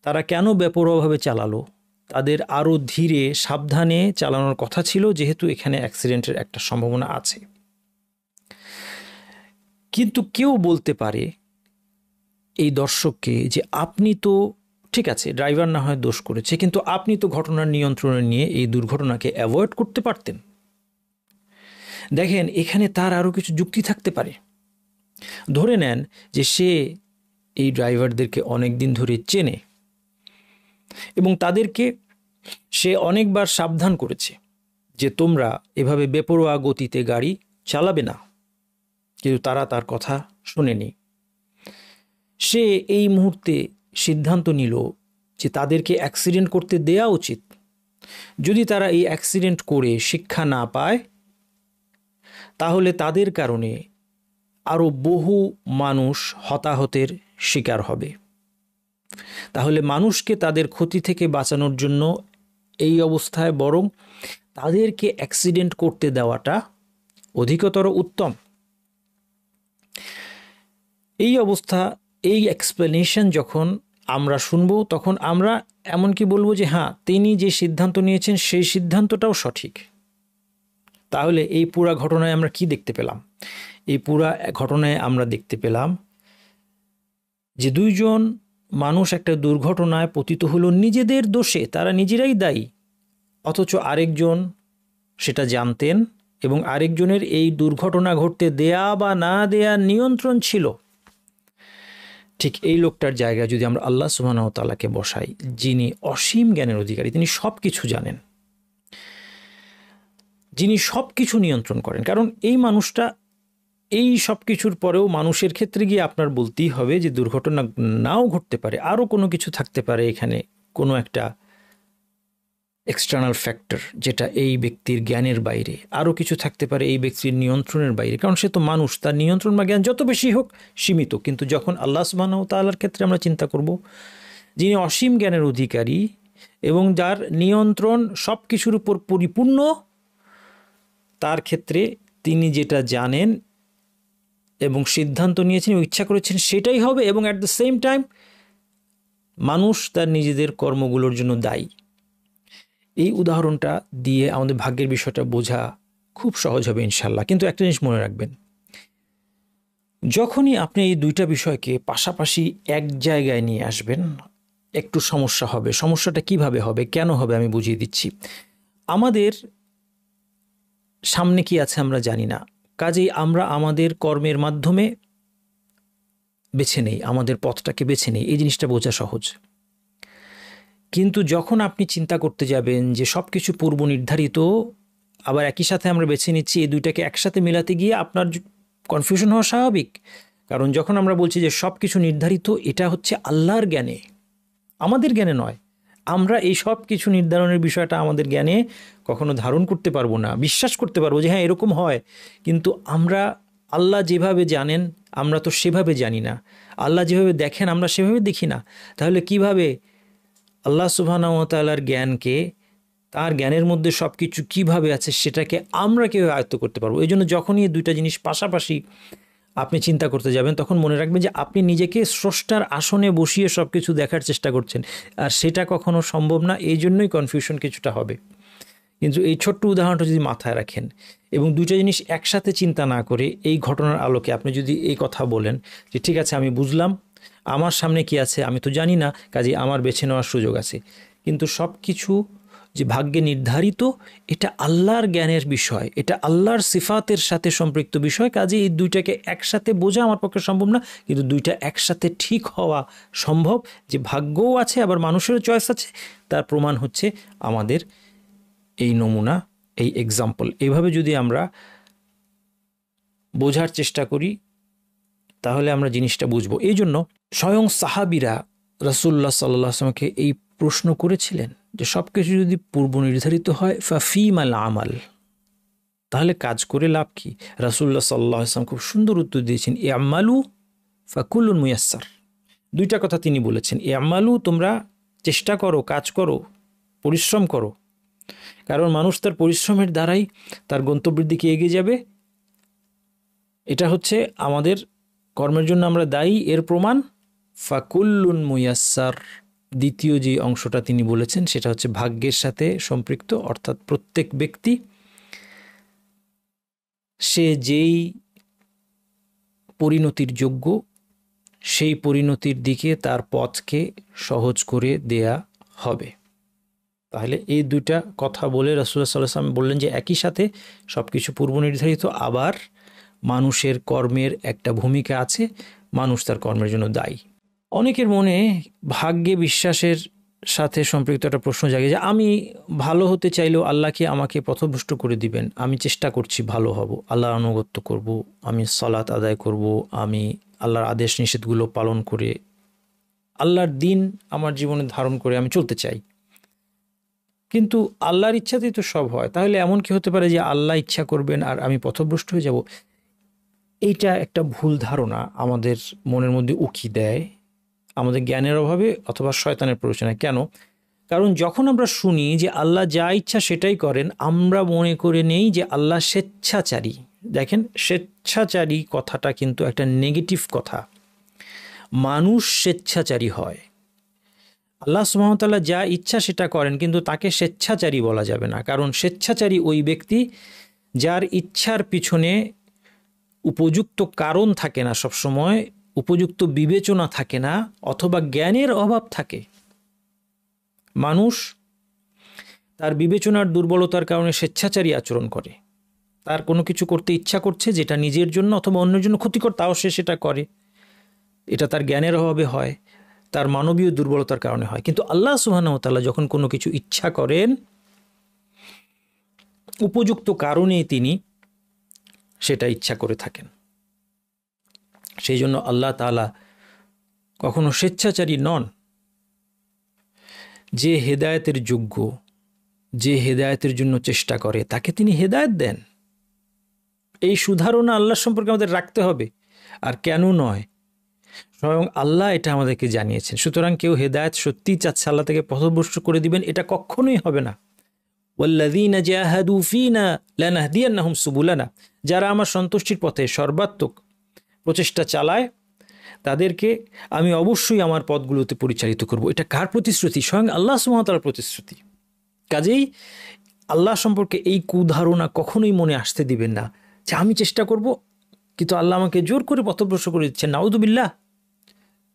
তারা কেন বেপরোয়াভাবে চালালো, তাদের আরও ধীরে সাবধানে চালানোর কথা ছিল, যেহেতু এখানে অ্যাক্সিডেন্টের একটা সম্ভাবনা আছে। কিন্তু কেউ বলতে পারে এই দর্শককে যে আপনি তো ঠিক আছে, ড্রাইভার না হয় দোষ করেছে, কিন্তু আপনি তো ঘটনার নিয়ন্ত্রণে নিয়ে এই দুর্ঘটনাকে অ্যাভয়েড করতে পারতেন। দেখেন, এখানে তার আরও কিছু যুক্তি থাকতে পারে। ধরে নেন যে সে এই ড্রাইভারদেরকে অনেক দিন ধরে চেনে এবং তাদেরকে সে অনেকবার সাবধান করেছে যে তোমরা এভাবে বেপরোয়া গতিতে গাড়ি চালাবে না, কিন্তু তারা তার কথা শোনেনি। সে এই মুহূর্তে সিদ্ধান্ত নিল যে তাদেরকে অ্যাক্সিডেন্ট করতে দেয়া উচিত। যদি তারা এই অ্যাক্সিডেন্ট করে শিক্ষা না পায়, তাহলে তাদের কারণে আরও বহু মানুষ হতাহতের শিকার হবে। তাহলে মানুষকে তাদের ক্ষতি থেকে বাঁচানোর জন্য এই অবস্থায় বরং তাদেরকে অ্যাক্সিডেন্ট করতে দেওয়াটা অধিকতর উত্তম। এই অবস্থা, এই এক্সপ্লেনেশন যখন আমরা শুনব, তখন আমরা এমনকি বলবো যে হ্যাঁ, তিনি যে সিদ্ধান্ত নিয়েছেন সেই সিদ্ধান্তটাও সঠিক। তাহলে এই পুরা ঘটনায় আমরা কি দেখতে পেলাম? এই পুরা ঘটনায় আমরা দেখতে পেলাম যে দুইজন মানুষ একটা দুর্ঘটনায় পতিত হলো নিজেদের দোষে, তারা নিজেরাই দায়ী, অথচ আরেকজন সেটা জানতেন এবং আরেকজনের এই দুর্ঘটনা ঘটতে দেয়া বা না দেয়া নিয়ন্ত্রণ ছিল। ঠিক এই লোকটার জায়গায় যদি আমরা আল্লাহ সুবহানাহু ওয়া তাআলাকে বসাই, যিনি অসীম জ্ঞানের অধিকারী, তিনি সব কিছু জানেন, যিনি সব কিছু নিয়ন্ত্রণ করেন। কারণ এই মানুষটা এই সব কিছুর পরেও মানুষের ক্ষেত্রে গিয়ে আপনার বলতেই হবে যে দুর্ঘটনা নাও ঘটতে পারে, আরও কোনো কিছু থাকতে পারে এখানে, কোনো একটা এক্সটার্নাল ফ্যাক্টর যেটা এই ব্যক্তির জ্ঞানের বাইরে, আরও কিছু থাকতে পারে এই ব্যক্তির নিয়ন্ত্রণের বাইরে। কারণ সে তো মানুষ, তার নিয়ন্ত্রণ বা জ্ঞান যত বেশি হোক সীমিত। কিন্তু যখন আল্লাহ সুবহানাহু ওয়া তাআলার ক্ষেত্রে আমরা চিন্তা করব, যিনি অসীম জ্ঞানের অধিকারী এবং যার নিয়ন্ত্রণ সব কিছুর উপর পরিপূর্ণ, তার ক্ষেত্রে তিনি যেটা জানেন এবং সিদ্ধান্ত নিয়েছেন, ইচ্ছা করেছেন সেটাই হবে, এবং অ্যাট দ্য সেম টাইম মানুষ তার নিজেদের কর্মগুলোর জন্য দায়ী। এই উদাহরণটা দিয়ে আমাদের ভাগ্যের বিষয়টা বোঝা খুব সহজ হবে ইনশাল্লাহ। কিন্তু একটা জিনিস মনে রাখবেন, যখনই আপনি এই দুইটা বিষয়কে পাশাপাশি এক জায়গায় নিয়ে আসবেন, একটু সমস্যা হবে। সমস্যাটা কিভাবে হবে, কেন হবে, আমি বুঝিয়ে দিচ্ছি। আমাদের সামনে কি আছে আমরা জানি না, কাজেই আমরা আমাদের কর্মের মাধ্যমে বেছে নেই, আমাদের পথটাকে বেছে নেই। এই জিনিসটা বোঝা সহজ। কিন্তু যখন আপনি চিন্তা করতে যাবেন যে সব কিছু পূর্ব নির্ধারিত, আবার একই সাথে আমরা বেছে নিচ্ছি, এই দুইটাকে একসাথে মেলাতে গিয়ে আপনার কনফিউশন হওয়া স্বাভাবিক। কারণ যখন আমরা বলছি যে সব কিছু নির্ধারিত, এটা হচ্ছে আল্লাহর জ্ঞানে, আমাদের জ্ঞানে নয়। আমরা এই সব কিছু নির্ধারণের বিষয়টা আমাদের জ্ঞানে কখনো ধারণ করতে পারবো না। বিশ্বাস করতে পারবো যে হ্যাঁ এরকম হয়, কিন্তু আমরা আল্লাহ যেভাবে জানেন আমরা তো সেভাবে জানি না, আল্লাহ যেভাবে দেখেন আমরা সেভাবে দেখি না। তাহলে কিভাবে আল্লাহ সুবহানাহু ওয়া তাআলার জ্ঞানকে, তার জ্ঞানের মধ্যে সব কিছু কীভাবে আছে সেটাকে আমরা কীভাবে আয়ত্ত করতে পারবো? এই জন্য যখনই এই দুইটা জিনিস পাশাপাশি আপনি চিন্তা করতে যাবেন, তখন মনে রাখবেন যে আপনি নিজেকে স্রষ্টার আসনে বসিয়ে সব কিছু দেখার চেষ্টা করছেন, আর সেটা কখনো সম্ভব না। এই জন্যই কনফিউশন কিছুটা হবে। কিন্তু এই ছোট্ট উদাহরণটা যদি মাথায় রাখেন এবং দুইটা জিনিস একসাথে চিন্তা না করে এই ঘটনার আলোকে আপনি যদি এই কথা বলেন যে ঠিক আছে আমি বুঝলাম, আমার সামনে কি আছে আমি তো জানি না, কাজে আমার বেছে নেওয়ার সুযোগ আছে, কিন্তু সব কিছু যে ভাগ্যে নির্ধারিত, এটা আল্লাহর জ্ঞানের বিষয়, এটা আল্লাহর সিফাতের সাথে সম্পৃক্ত বিষয়। কাজে এই দুইটাকে একসাথে বোঝা আমার পক্ষে সম্ভব না, কিন্তু দুইটা একসাথে ঠিক হওয়া সম্ভব। যে ভাগ্যও আছে আবার মানুষেরও চয়েস আছে, তার প্রমাণ হচ্ছে আমাদের এই নমুনা, এই এক্সাম্পল। এইভাবে যদি আমরা বোঝার চেষ্টা করি তাহলে আমরা জিনিসটা বুঝবো। এই জন্য স্বয়ং সাহাবিরা রাসূলুল্লাহ সাল্লাল্লাহু আলাইহি ওয়াসাল্লামকে এই প্রশ্ন করেছিলেন যে সব কিছু যদি পূর্ব নির্ধারিত হয়, ফাফিমাল আমাল, তাহলে কাজ করে লাভ কি? রাসূলুল্লাহ সাল্লাল্লাহু আলাইহি ওয়াসাল্লাম খুব সুন্দর উত্তর দিয়েছেন, ইআমালু ফাকুল্লুন মুয়াসসার। দুইটা কথা তিনি বলেছেন, ইআমালু, তোমরা চেষ্টা করো, কাজ করো, পরিশ্রম করো, কারণ মানুষ তার পরিশ্রমের দ্বারাই তার গন্তব্যের দিকে এগিয়ে যাবে। এটা হচ্ছে আমাদের কর্মের জন্য আমরা দায়ী, এর প্রমাণ ফাকুল্লুন মুয়াসসার। দ্বিতীয় যে অংশটা তিনি বলেছেন সেটা হচ্ছে ভাগ্যের সাথে সম্পৃক্ত, অর্থাৎ প্রত্যেক ব্যক্তি সে যেই পরিণতির যোগ্য সেই পরিণতির দিকে তার পথকে সহজ করে দেয়া হবে। তাহলে এই দুইটা কথা বলে রাসূলুল্লাহ সাল্লাল্লাহু আলাইহি ওয়াসাল্লাম বললেন যে একই সাথে সব কিছু পূর্ব নির্ধারিত, আবার মানুষের কর্মের একটা ভূমিকা আছে, মানুষ তার কর্মের জন্য দায়ী। অনেকের মনে ভাগ্যে বিশ্বাসের সাথে সম্পৃক্ত একটা প্রশ্ন জাগে যে আমি ভালো হতে চাইলেও আল্লাহ কি আমাকে পথভ্রষ্ট করে দিবেন? আমি চেষ্টা করছি ভালো হব, আল্লাহর আনুগত্য করব, আমি সালাত আদায় করব, আমি আল্লাহর আদেশ নিষেধগুলো পালন করে আল্লাহর দিন আমার জীবনে ধারণ করে আমি চলতে চাই, কিন্তু আল্লাহর ইচ্ছাতেই তো সব হয়। তাহলে এমন কি হতে পারে যে আল্লাহ ইচ্ছা করবেন আর আমি পথভ্রষ্ট হয়ে যাব? এইটা একটা ভুল ধারণা আমাদের মনের মধ্যে উকি দেয়, আমাদের জ্ঞানের অভাবে অথবা শয়তানের প্ররোচনায়। কেন? কারণ যখন আমরা শুনি যে আল্লাহ যা ইচ্ছা সেটাই করেন, আমরা মনে করে নেই যে আল্লাহ স্বেচ্ছাচারী। দেখেন, স্বেচ্ছাচারী কথাটা কিন্তু একটা নেগেটিভ কথা। মানুষ স্বেচ্ছাচারী হয়, আল্লাহ সুবহানাহু ওয়া তাআলা যা ইচ্ছা সেটা করেন, কিন্তু তাকে স্বেচ্ছাচারী বলা যাবে না। কারণ স্বেচ্ছাচারী ওই ব্যক্তি যার ইচ্ছার পিছনে উপযুক্ত কারণ থাকে না, সবসময় উপযুক্ত বিবেচনা থাকে না, অথবা জ্ঞানের অভাব থাকে। মানুষ তার বিবেচনার দুর্বলতার কারণে স্বেচ্ছাচারী আচরণ করে। তার কোনো কিছু করতে ইচ্ছা করছে যেটা নিজের জন্য অথবা অন্যের জন্য ক্ষতিকর, তাও সে সেটা করে। এটা তার জ্ঞানের অভাবে হয়, তার মানবীয় দুর্বলতার কারণে হয়। কিন্তু আল্লাহ সুবহানাহু ওয়া তাআলা যখন কোনো কিছু ইচ্ছা করেন, উপযুক্ত কারণেই তিনি সেটা ইচ্ছা করে থাকেন। সেই জন্য আল্লাহ তাআলা কখনো স্বেচ্ছাচারী নন। যে হেদায়েতের যোগ্য, যে হেদায়েতের জন্য চেষ্টা করে, তাকে তিনি হেদায়েত দেন। এই সুধারণা আল্লাহ সম্পর্কে আমাদের রাখতে হবে। আর কেন নয়, স্বয়ং আল্লাহ এটা আমাদেরকে জানিয়েছেন। সুতরাং কেউ হেদায়েত সত্যিই চাচ্ছে আল্লাহ থেকে পথভ্রষ্ট করে দিবেন, এটা কখনোই হবে না। ওয়াল্লাযীনা জাহাদু ফীনা লানাহদিয়ান্নাহুম সুবুলানা, যারা আমার সন্তুষ্টির পথে সর্বাত্মক প্রচেষ্টা চালায় তাদেরকে আমি অবশ্যই আমার পথগুলোতে পরিচালিত করব। এটা কার প্রতিশ্রুতি? স্বয়ং আল্লাহ সুবহানাহু ওয়া তাআলার প্রতিশ্রুতি। কাজেই আল্লাহ সম্পর্কে এই কুধারণা কখনোই মনে আসতে দিবেন না যে আমি চেষ্টা করব কিন্তু আল্লাহ আমাকে জোর করে পথভ্রষ্ট করে দিচ্ছেন। নাউযুবিল্লাহ।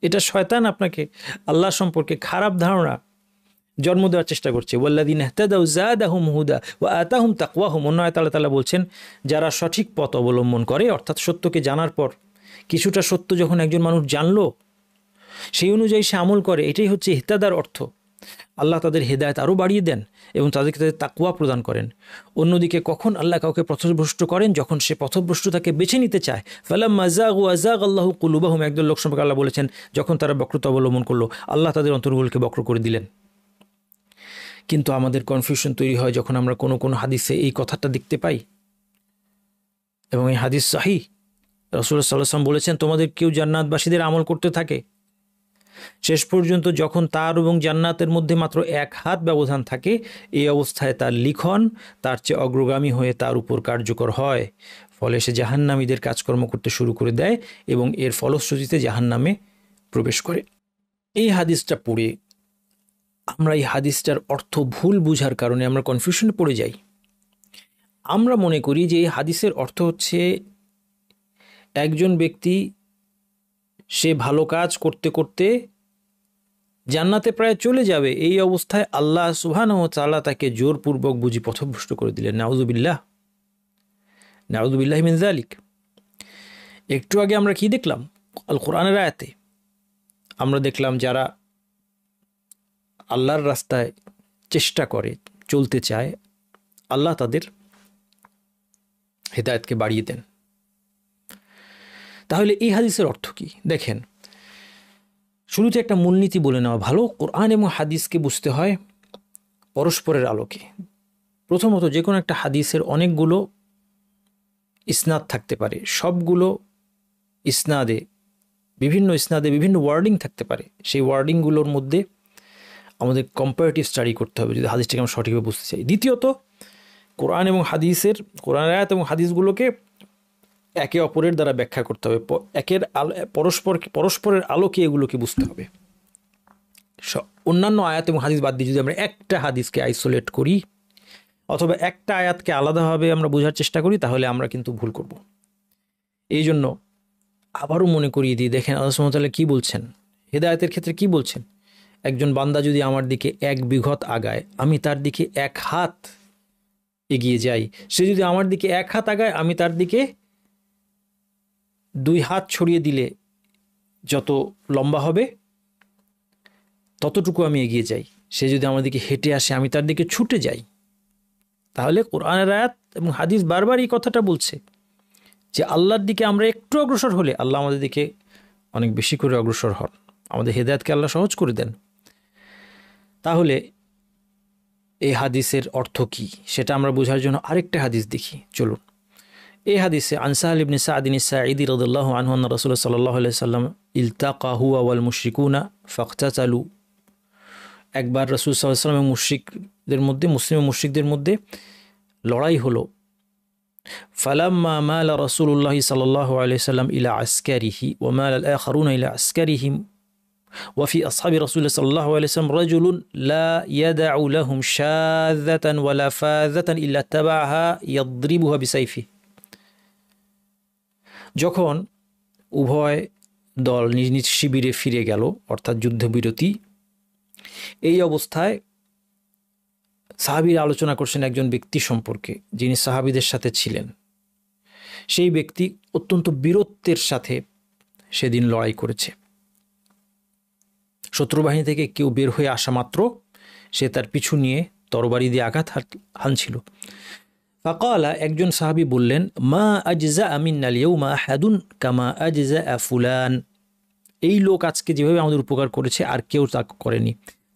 এটা শয়তান আপনাকে আল্লাহ সম্পর্কে খারাপ ধারণা জন্ম দেওয়ার চেষ্টা করছে। ওয়াল্লাযীনা ইহতাদাউ যাদাহুম হুদা ওয়া আতাহুম তাকওয়াহুম। অন্য আয়াতে আল্লাহ তাআলা বলছেন, যারা সঠিক পথ অবলম্বন করে, অর্থাৎ সত্যকে জানার পর কিছুটা সত্য যখন একজন মানুষ জানলো, সেই অনুযায়ী সে আমল করে, এটাই হচ্ছে ইহতাদার অর্থ। আল্লাহ তাদের হেদায়েত আরও বাড়িয়ে দেন এবং তাদেরকে তাদের তাকওয়া প্রদান করেন। অন্যদিকে কখন আল্লাহ কাউকে পথভ্রষ্ট করেন? যখন সে পথভ্রষ্টতাকে বেছে নিতে চায়। ফালাম্মা যাগু আযাগাল্লাহু কুলুবাহুম। একদল লোক সম্পর্কে আল্লাহ বলেছেন, যখন তারা বক্রতা অবলম্বন করলো, আল্লাহ তাদের অন্তরগুলোকে বক্র করে দিলেন। কিন্তু আমাদের কনফিউশন তৈরি হয় যখন আমরা কোনো কোনো হাদিসে এই কথাটা দেখতে পাই, এবং এই হাদিস সহিহ। রাসূলুল্লাহ সাল্লাল্লাহু আলাইহি ওয়াসাল্লাম বলেছেন, তোমাদের কেউ জান্নাতবাসীদের আমল করতে থাকে, শেষ পর্যন্ত যখন তার এবং জান্নাতের মধ্যে মাত্র এক হাত ব্যবধান থাকে, এই অবস্থায় তার লিখন তার চেয়ে অগ্রগামী হয়ে তার উপর কার্যকর হয়। ফলে সে জাহান্নামীদের কাজকর্ম করতে শুরু করে দেয় এবং এর ফলশ্রুতিতে জাহান্নামে প্রবেশ করে। এই হাদিসটা পড়ে আমরা এই হাদিসটার অর্থ ভুল বুঝার কারণে আমরা কনফিউশনে পড়ে যাই। আমরা মনে করি যে এই হাদিসের অর্থ হচ্ছে একজন ব্যক্তি সে ভালো কাজ করতে করতে জান্নাতে প্রায় চলে যাবে, এই অবস্থায় আল্লাহ সুবহানাহু ওয়া তাআলা তাকে জোরপূর্বক বুঝি পথভ্রষ্ট করে দিলেন। নাউযুবিল্লাহ, নাউযুবিল্লাহি মিন যালিক। একটু আগে আমরা কি দেখলাম? আল কোরআনের আয়াতে আমরা দেখলাম যারা আল্লাহর রাস্তায় চেষ্টা করে, চলতে চায়, আল্লাহ তাদের হেদায়েতকে বাড়িয়ে দেন। তাহলে এই হাদিসের অর্থ কি? দেখেন, শুরুতে একটা মূলনীতি বলে নেওয়া ভালো। কোরআন এবং হাদিসকে বুঝতে হয় পরস্পরের আলোকে। প্রথমত, যে কোনো একটা হাদিসের অনেকগুলো ইসনাদ থাকতে পারে, সবগুলো ইসনাদে বিভিন্ন ওয়ার্ডিং থাকতে পারে। সেই ওয়ার্ডিংগুলোর মধ্যে আমাদের কম্পারেটিভ স্টাডি করতে হবে যদি হাদিসটাকে আমরা সঠিকভাবে বুঝতে চাই। দ্বিতীয়ত, কোরআন এবং হাদিসের, কোরআনের আয়াত এবং হাদিসগুলোকে একে অপরের দ্বারা ব্যাখ্যা করতে হবে, পরস্পরের আলোকে এগুলোকে বুঝতে হবে। অন্যান্য আয়াত এবং হাদিস বাদ দিয়ে যদি আমরা একটা হাদিসকে আইসোলেট করি অথবা একটা আয়াতকে আলাদাভাবে আমরা বোঝার চেষ্টা করি, তাহলে আমরা কিন্তু ভুল করব। এই জন্য আবারও মনে করিয়ে দিই, দেখেন আল্লাহ সুবহানাহু ওয়া তাআলা কী বলছেন হেদায়েতের ক্ষেত্রে। কি বলছেন? একজন বান্দা যদি আমার দিকে 1 বিঘত আগায়, আমি তার দিকে 1 হাত এগিয়ে যাই। সে যদি আমার দিকে 1 হাত আগায়, আমি তার দিকে 2 হাত ছড়িয়ে দিলে যত লম্বা হবে ততটুকু আমি এগিয়ে যাই। সে যদি আমার দিকে হেঁটে আসে, আমি তার দিকে ছুটে যাই। তাহলে কোরআনের আয়াত এবং হাদিস বারবার এই কথাটা বলছে যে আল্লাহর দিকে আমরা একটু অগ্রসর হলে আল্লাহ আমাদের দিকে অনেক বেশি করে অগ্রসর হন, আমাদের হেদায়েতকে আল্লাহ সহজ করে দেন। তাহলে এই হাদিসের অর্থ কি সেটা আমরা বোঝার জন্য আরেকটা হাদিস দেখি, চলুন। এই হাদিসে আন সাহল ইবনে সাঈদ আস-সাঈদী রাদিয়াল্লাহু আনহু আন্না রাসূলুল্লাহ সাল্লাল্লাহু আলাইহি ওয়াসাল্লাম ইলতাকা হুয়া ওয়াল মুশরিকুনা ফাকতাতালু। একবার রাসূল সাল্লাল্লাহু আলাইহি ওয়াসাল্লাম মুশরিকদের মধ্যে, মুসলিম ও মুশরিকদের মধ্যে লড়াই হলো। ফালাম্মা মালা রাসূলুল্লাহ সাল্লাল্লাহু আলাইহি ওয়াসাল্লাম ইলা আসকারিহি ওয়া মালা আল-আখারুনা ইলা আসকারিহিম وفي أصحاب رسول الله صلى الله عليه وسلم رجل لا يدع لهم شاذة ولا فاذة إلا اتبعها يضربها بسيفه। যখন উভয় দল নিজ নিজ শিবিরে ফিরে গেল, অর্থাৎ যুদ্ধবিরতি, এই অবস্থায় সাহাবীরা আলোচনা করছেন একজন ব্যক্তি সম্পর্কে যিনি সাহাবীদের সাথে ছিলেন। সেই ব্যক্তি অত্যন্ত বীরত্বের সাথে সেদিন লড়াই করেছে। শত্রুবাহিনী থেকে কেউ বের হয়ে আসা মাত্র সে তার পিছু নিয়ে তরবারি দিয়ে আঘাত হানছিল। ফাকালা, একজন সাহাবী বললেন, মা আজজা মিন্নাল ইয়াউমা আহাদুন কামা আজজা ফুলান। এই লোক আজকে যেভাবে আমাদের উপকার করেছে আর কেউ তা করেনি।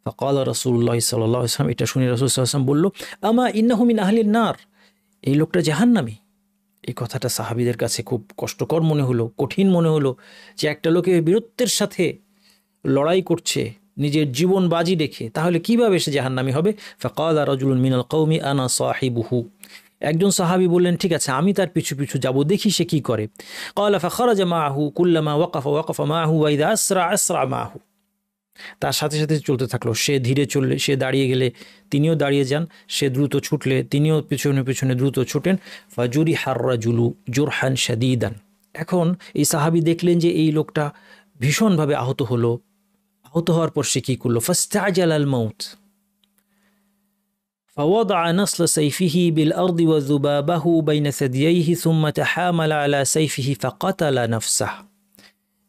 ফাকালা রাসূলুল্লাহ সাল্লাল্লাহু আলাইহি ওয়াসাল্লাম, এটা শুনে রাসূল সাল্লাল্লাহু আলাইহি ওয়াসাল্লাম বলল, আমা ইন্নাহু মিন আহলিন নার। এই লোকটা জাহান্নামী। এই কথাটা সাহাবীদের কাছে খুব কষ্টকর মনে হলো, কঠিন মনে হলো যে একটা লোকে বীরত্বের সাথে লড়াই করছে নিজের জীবন বাজি রেখে, তাহলে কিভাবে সে জাহান্নামী হবে? ফাকালা রাজুলুন মিনাল কওমি আনা সাহিবুহু। একজন সাহাবী বললেন, ঠিক আছে, আমি তার পিছু পিছু যাব, দেখি সে কি করে। ক্বালা ফাখারাজা মাআহু কুল্লামা ওয়াকাফা মাআহু ওয়া ইযা আসরা মাআহু। তার সাথে সাথে চলতে থাকলো। সে ধীরে চললে, সে দাঁড়িয়ে গেলে তিনিও দাঁড়িয়ে যান, সে দ্রুত ছুটলে তিনিও পিছনে পিছনে দ্রুত ছুটেন। ফাজুরিহার রাজুলু জুরহান শাদীদান। এখন এই সাহাবী দেখলেন যে এই লোকটা ভীষণভাবে আহত হলো। আহত হওয়ার পর সে কি করলো? ফাস্তাআজাল আল মাউত فوضع نصل سيفه بالأرض وذبابه بين ثدييه ثم تحامل على سيفه فقتل نفسه।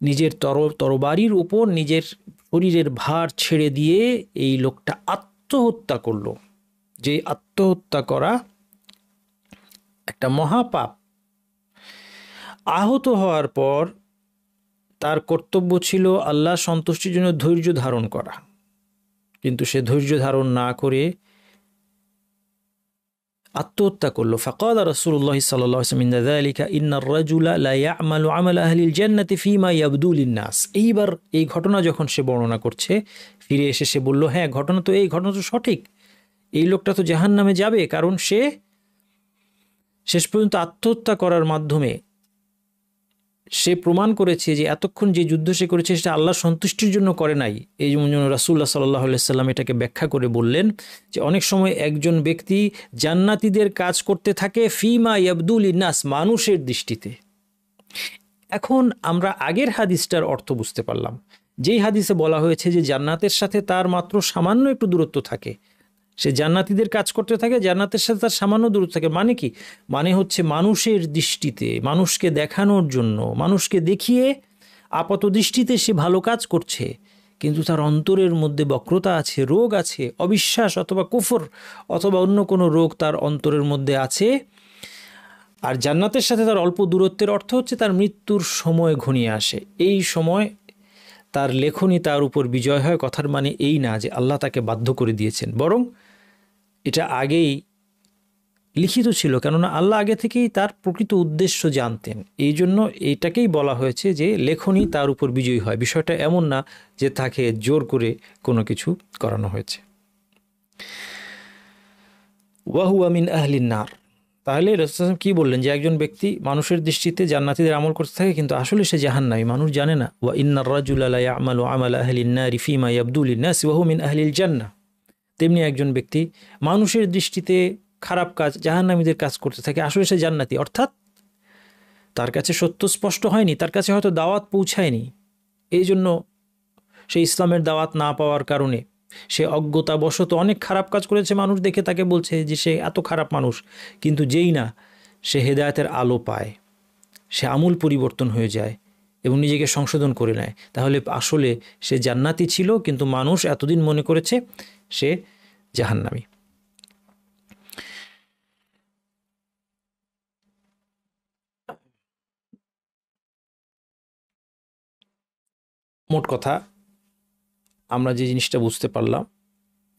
নিজের তরবারির উপর নিজের শরীরের ভার ছেড়ে দিয়ে এই লোকটা আত্মহত্যা করলো। যে আত্মহত্যা করা একটা মহাপাপ। আহত হওয়ার পর তার কর্তব্য ছিল আল্লাহ সন্তুষ্টির জন্য ধৈর্য ধারণ করা, কিন্তু সে ধৈর্য ধারণ না করে আত্মহত্যা করলো। ফাকালা রাসূলুল্লাহ সাল্লাল্লাহু আলাইহি ওয়াসাল্লাম, ইন্না যালিকা ইন্নার রাজুলা লা ইয়া'মালু আমাল আহলিল জান্নাতি ফীমা ইয়াবদু লিন-নাস। এইবার এই ঘটনা যখন সে বর্ণনা করছে, ফিরে এসে সে বলল, হ্যাঁ, এই ঘটনা তো সঠিক। এই লোকটা তো জাহান্নামে যাবে, কারণ সে শেষ পর্যন্ত আত্মহত্যা করার মাধ্যমে সে প্রমাণ করেছে যে এতক্ষণ যে যুদ্ধ সে করেছে সেটা আল্লাহ সন্তুষ্টির জন্য করে নাই। এই জন্য রাসূলুল্লাহ সাল্লাল্লাহু আলাইহি ওয়াসাল্লাম এটাকে ব্যাখ্যা করে বললেন যে অনেক সময় একজন ব্যক্তি জান্নাতীদের কাজ করতে থাকে ফিমা ইয়াবদু লিন-নাস, মানুষের দৃষ্টিতে। এখন আমরা আগের হাদিসটার অর্থ বুঝতে পারলাম। যেই হাদিসে বলা হয়েছে যে জান্নাতের সাথে তার মাত্র সামান্য একটু দূরত্ব থাকে, সে জান্নাতীদের কাজ করতে থাকে, জান্নাতের সাথে তার সামান্য দূরত্ব থাকে। মানে কি? মানে হচ্ছে মানুষের দৃষ্টিতে, মানুষকে দেখানোর জন্য, মানুষকে দেখিয়ে আপাত দৃষ্টিতে সে ভালো কাজ করছে, কিন্তু তার অন্তরের মধ্যে বক্রতা আছে, রোগ আছে, অবিশ্বাস অথবা কুফর অথবা অন্য কোনো রোগ তার অন্তরের মধ্যে আছে। আর জান্নাতের সাথে তার অল্প দূরত্বের অর্থ হচ্ছে তার মৃত্যুর সময় ঘনিয়ে আসে। এই সময় তার লেখনী তার উপর বিজয় হয়। কথার মানে এই না যে আল্লাহ তাকে বাধ্য করে দিয়েছেন, বরং এটা আগেই লিখিত ছিল, কেননা আল্লাহ আগে থেকেই তার প্রকৃত উদ্দেশ্য জানতেন। এই জন্য এইটাকেই বলা হয়েছে যে লেখনী তার উপর বিজয়ী হয়। বিষয়টা এমন না যে তাকে জোর করে কোনো কিছু করানো হয়েছে। ওয়াহুয়া মিন আহলিন নার। তাহলে রাসূল কি বললেন? যে একজন ব্যক্তি মানুষের দৃষ্টিতে জান্নাতীদের আমল করতে থাকে, কিন্তু আসলে সে জাহান্নামী, মানুষ জানে না। ওয়া ইন্নার রাজুলা লা ইয়া'মালু আমালা আহলিন নারি ফীমা ইয়াবদু লিন-নাস ওয়া হুয়া মিন আহলিল জান্নাহ। তেমনি একজন ব্যক্তি মানুষের দৃষ্টিতে খারাপ কাজ, জাহান্নামীদের কাজ করতে থাকে, আসলে সে জান্নাতি, অর্থাৎ তার কাছে সত্য স্পষ্ট হয়নি, তার কাছে হয়তো দাওয়াত পৌঁছায়নি। এই জন্য সে ইসলামের দাওয়াত না পাওয়ার কারণে সে অজ্ঞতাবশত অনেক খারাপ কাজ করেছে। মানুষ দেখে তাকে বলছে যে সে এত খারাপ মানুষ, কিন্তু যেই না সে হেদায়েতের আলো পায়, সে আমূল পরিবর্তন হয়ে যায়, এবং নিজেকে সংশোধন করে নেয়, তাহলে আসলে সে জান্নাতি ছিল, কিন্তু মানুষ এতদিন মনে করেছে সে জাহান্নামী। মোট কথা, আমরা যে জিনিসটা বুঝতে পারলাম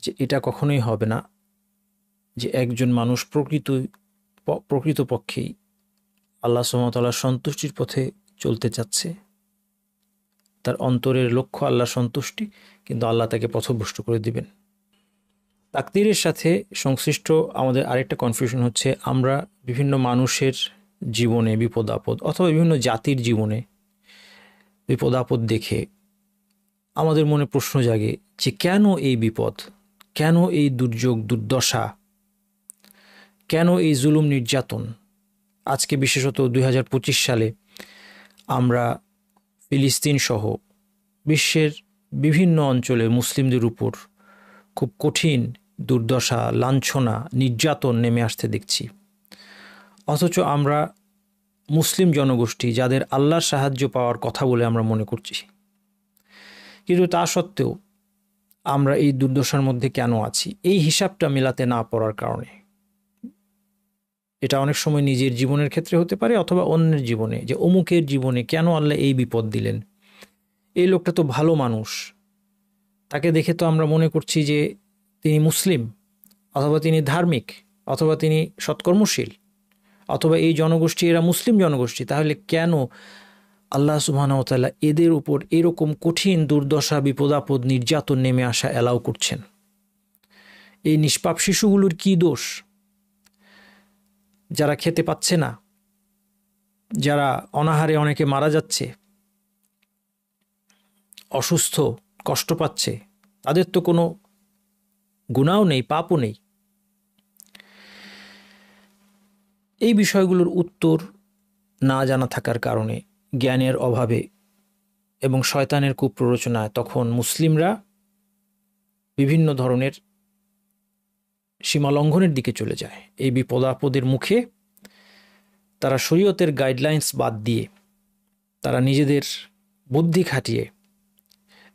যে এটা কখনোই হবে না যে একজন মানুষ প্রকৃতপক্ষেই আল্লাহ সুবহানাহু ওয়া তাআলার সন্তুষ্টির পথে চলতে চাচ্ছে, তার অন্তরের লক্ষ্য আল্লাহ সন্তুষ্টি, কিন্তু আল্লাহ তাকে পথভ্রষ্ট করে দিবেন। তাকদীরের সাথে সংশ্লিষ্ট আমাদের আরেকটা কনফিউশন হচ্ছে, আমরা বিভিন্ন মানুষের জীবনে বিপদ আপদ অথবা বিভিন্ন জাতির জীবনে বিপদ আপদ দেখে আমাদের মনে প্রশ্ন জাগে যে কেন এই বিপদ, কেন এই দুর্যোগ দুর্দশা, কেন এই জুলুম নির্যাতন। আজকে বিশেষত 2025 সালে আমরা ফিলিস্তিন সহ বিশ্বের বিভিন্ন অঞ্চলে মুসলিমদের উপর খুব কঠিন দুর্দশা, লাঞ্ছনা, নির্যাতন নেমে আসতে দেখছি। অথচ আমরা মুসলিম জনগোষ্ঠী যাদের আল্লাহর সাহায্য পাওয়ার কথা বলে আমরা মনে করছি, কিন্তু তা সত্ত্বেও আমরা এই দুর্দশার মধ্যে কেন আছি, এই হিসাবটা মেলাতে না পারার কারণে। এটা অনেক সময় নিজের জীবনের ক্ষেত্রে হতে পারে অথবা অন্যের জীবনে, যে অমুকের জীবনে কেন আল্লাহ এই বিপদ দিলেন, এই লোকটা তো ভালো মানুষ, তাকে দেখে তো আমরা মনে করছি যে তিনি মুসলিম, অথবা তিনি ধার্মিক, অথবা তিনি সৎকর্মশীল, অথবা এই জনগোষ্ঠী এরা মুসলিম জনগোষ্ঠী, তাহলে কেন আল্লাহ সুবহানাহু ওয়া তাআলা এদের উপর এরকম কঠিন দুর্দশা, বিপদাপদ, নির্যাতন নেমে আসা অ্যালাউ করছেন? এই নিষ্পাপ শিশুগুলোর কি দোষ? যারা খেতে পাচ্ছে না, যারা অনাহারে অনেকে মারা যাচ্ছে, অসুস্থ, কষ্ট পাচ্ছে, তাদের তো কোনো গুনাহও নেই, পাপও নেই। এই বিষয়গুলোর উত্তর না জানা থাকার কারণে, জ্ঞানের অভাবে এবং শয়তানের কুপ্ররোচনায় তখন মুসলিমরা বিভিন্ন ধরনের সীমালঙ্ঘনের দিকে চলে যায়। এই বিপদ আপদের মুখে তারা শরীয়তের গাইডলাইন্স বাদ দিয়ে তারা নিজেদের বুদ্ধি খাটিয়ে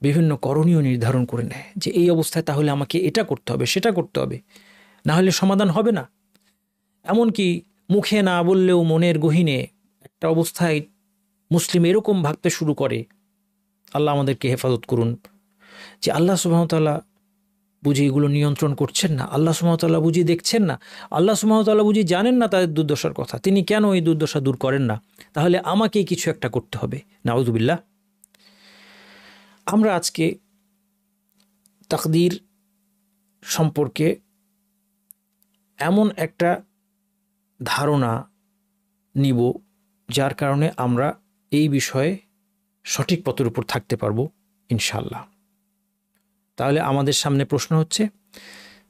বিভিন্ন করণীয় নির্ধারণ করে নেয় যে এই অবস্থায় তাহলে আমাকে এটা করতে হবে, সেটা করতে হবে, না হলে সমাধান হবে না। এমনকি মুখে না বললেও মনের গহীনে একটা অবস্থায় মুসলিম এরকম ভাবতে শুরু করে, আল্লাহ আমাদেরকে হেফাজত করুন, যে আল্লাহ সুবহানাহু ওয়া তাআলা বুঝি এগুলো নিয়ন্ত্রণ করছেন না, আল্লাহ সুবহানাহু ওয়া তাআলা বুঝি দেখছেন না, আল্লাহ সুবহানাহু ওয়া তাআলা বুঝি জানেন না তাদের দুর্দশার কথা, তিনি কেন এই দুর্দশা দূর করেন না, তাহলে আমাকেই কিছু একটা করতে হবে। নাউযুবিল্লাহ। আমরা আজকে তাকদীর সম্পর্কে এমন একটা ধারণা নিব যার কারণে আমরা এই বিষয়ে সঠিক পথের উপর থাকতে পারবো ইনশাআল্লাহ। তাহলে আমাদের সামনে প্রশ্ন হচ্ছে,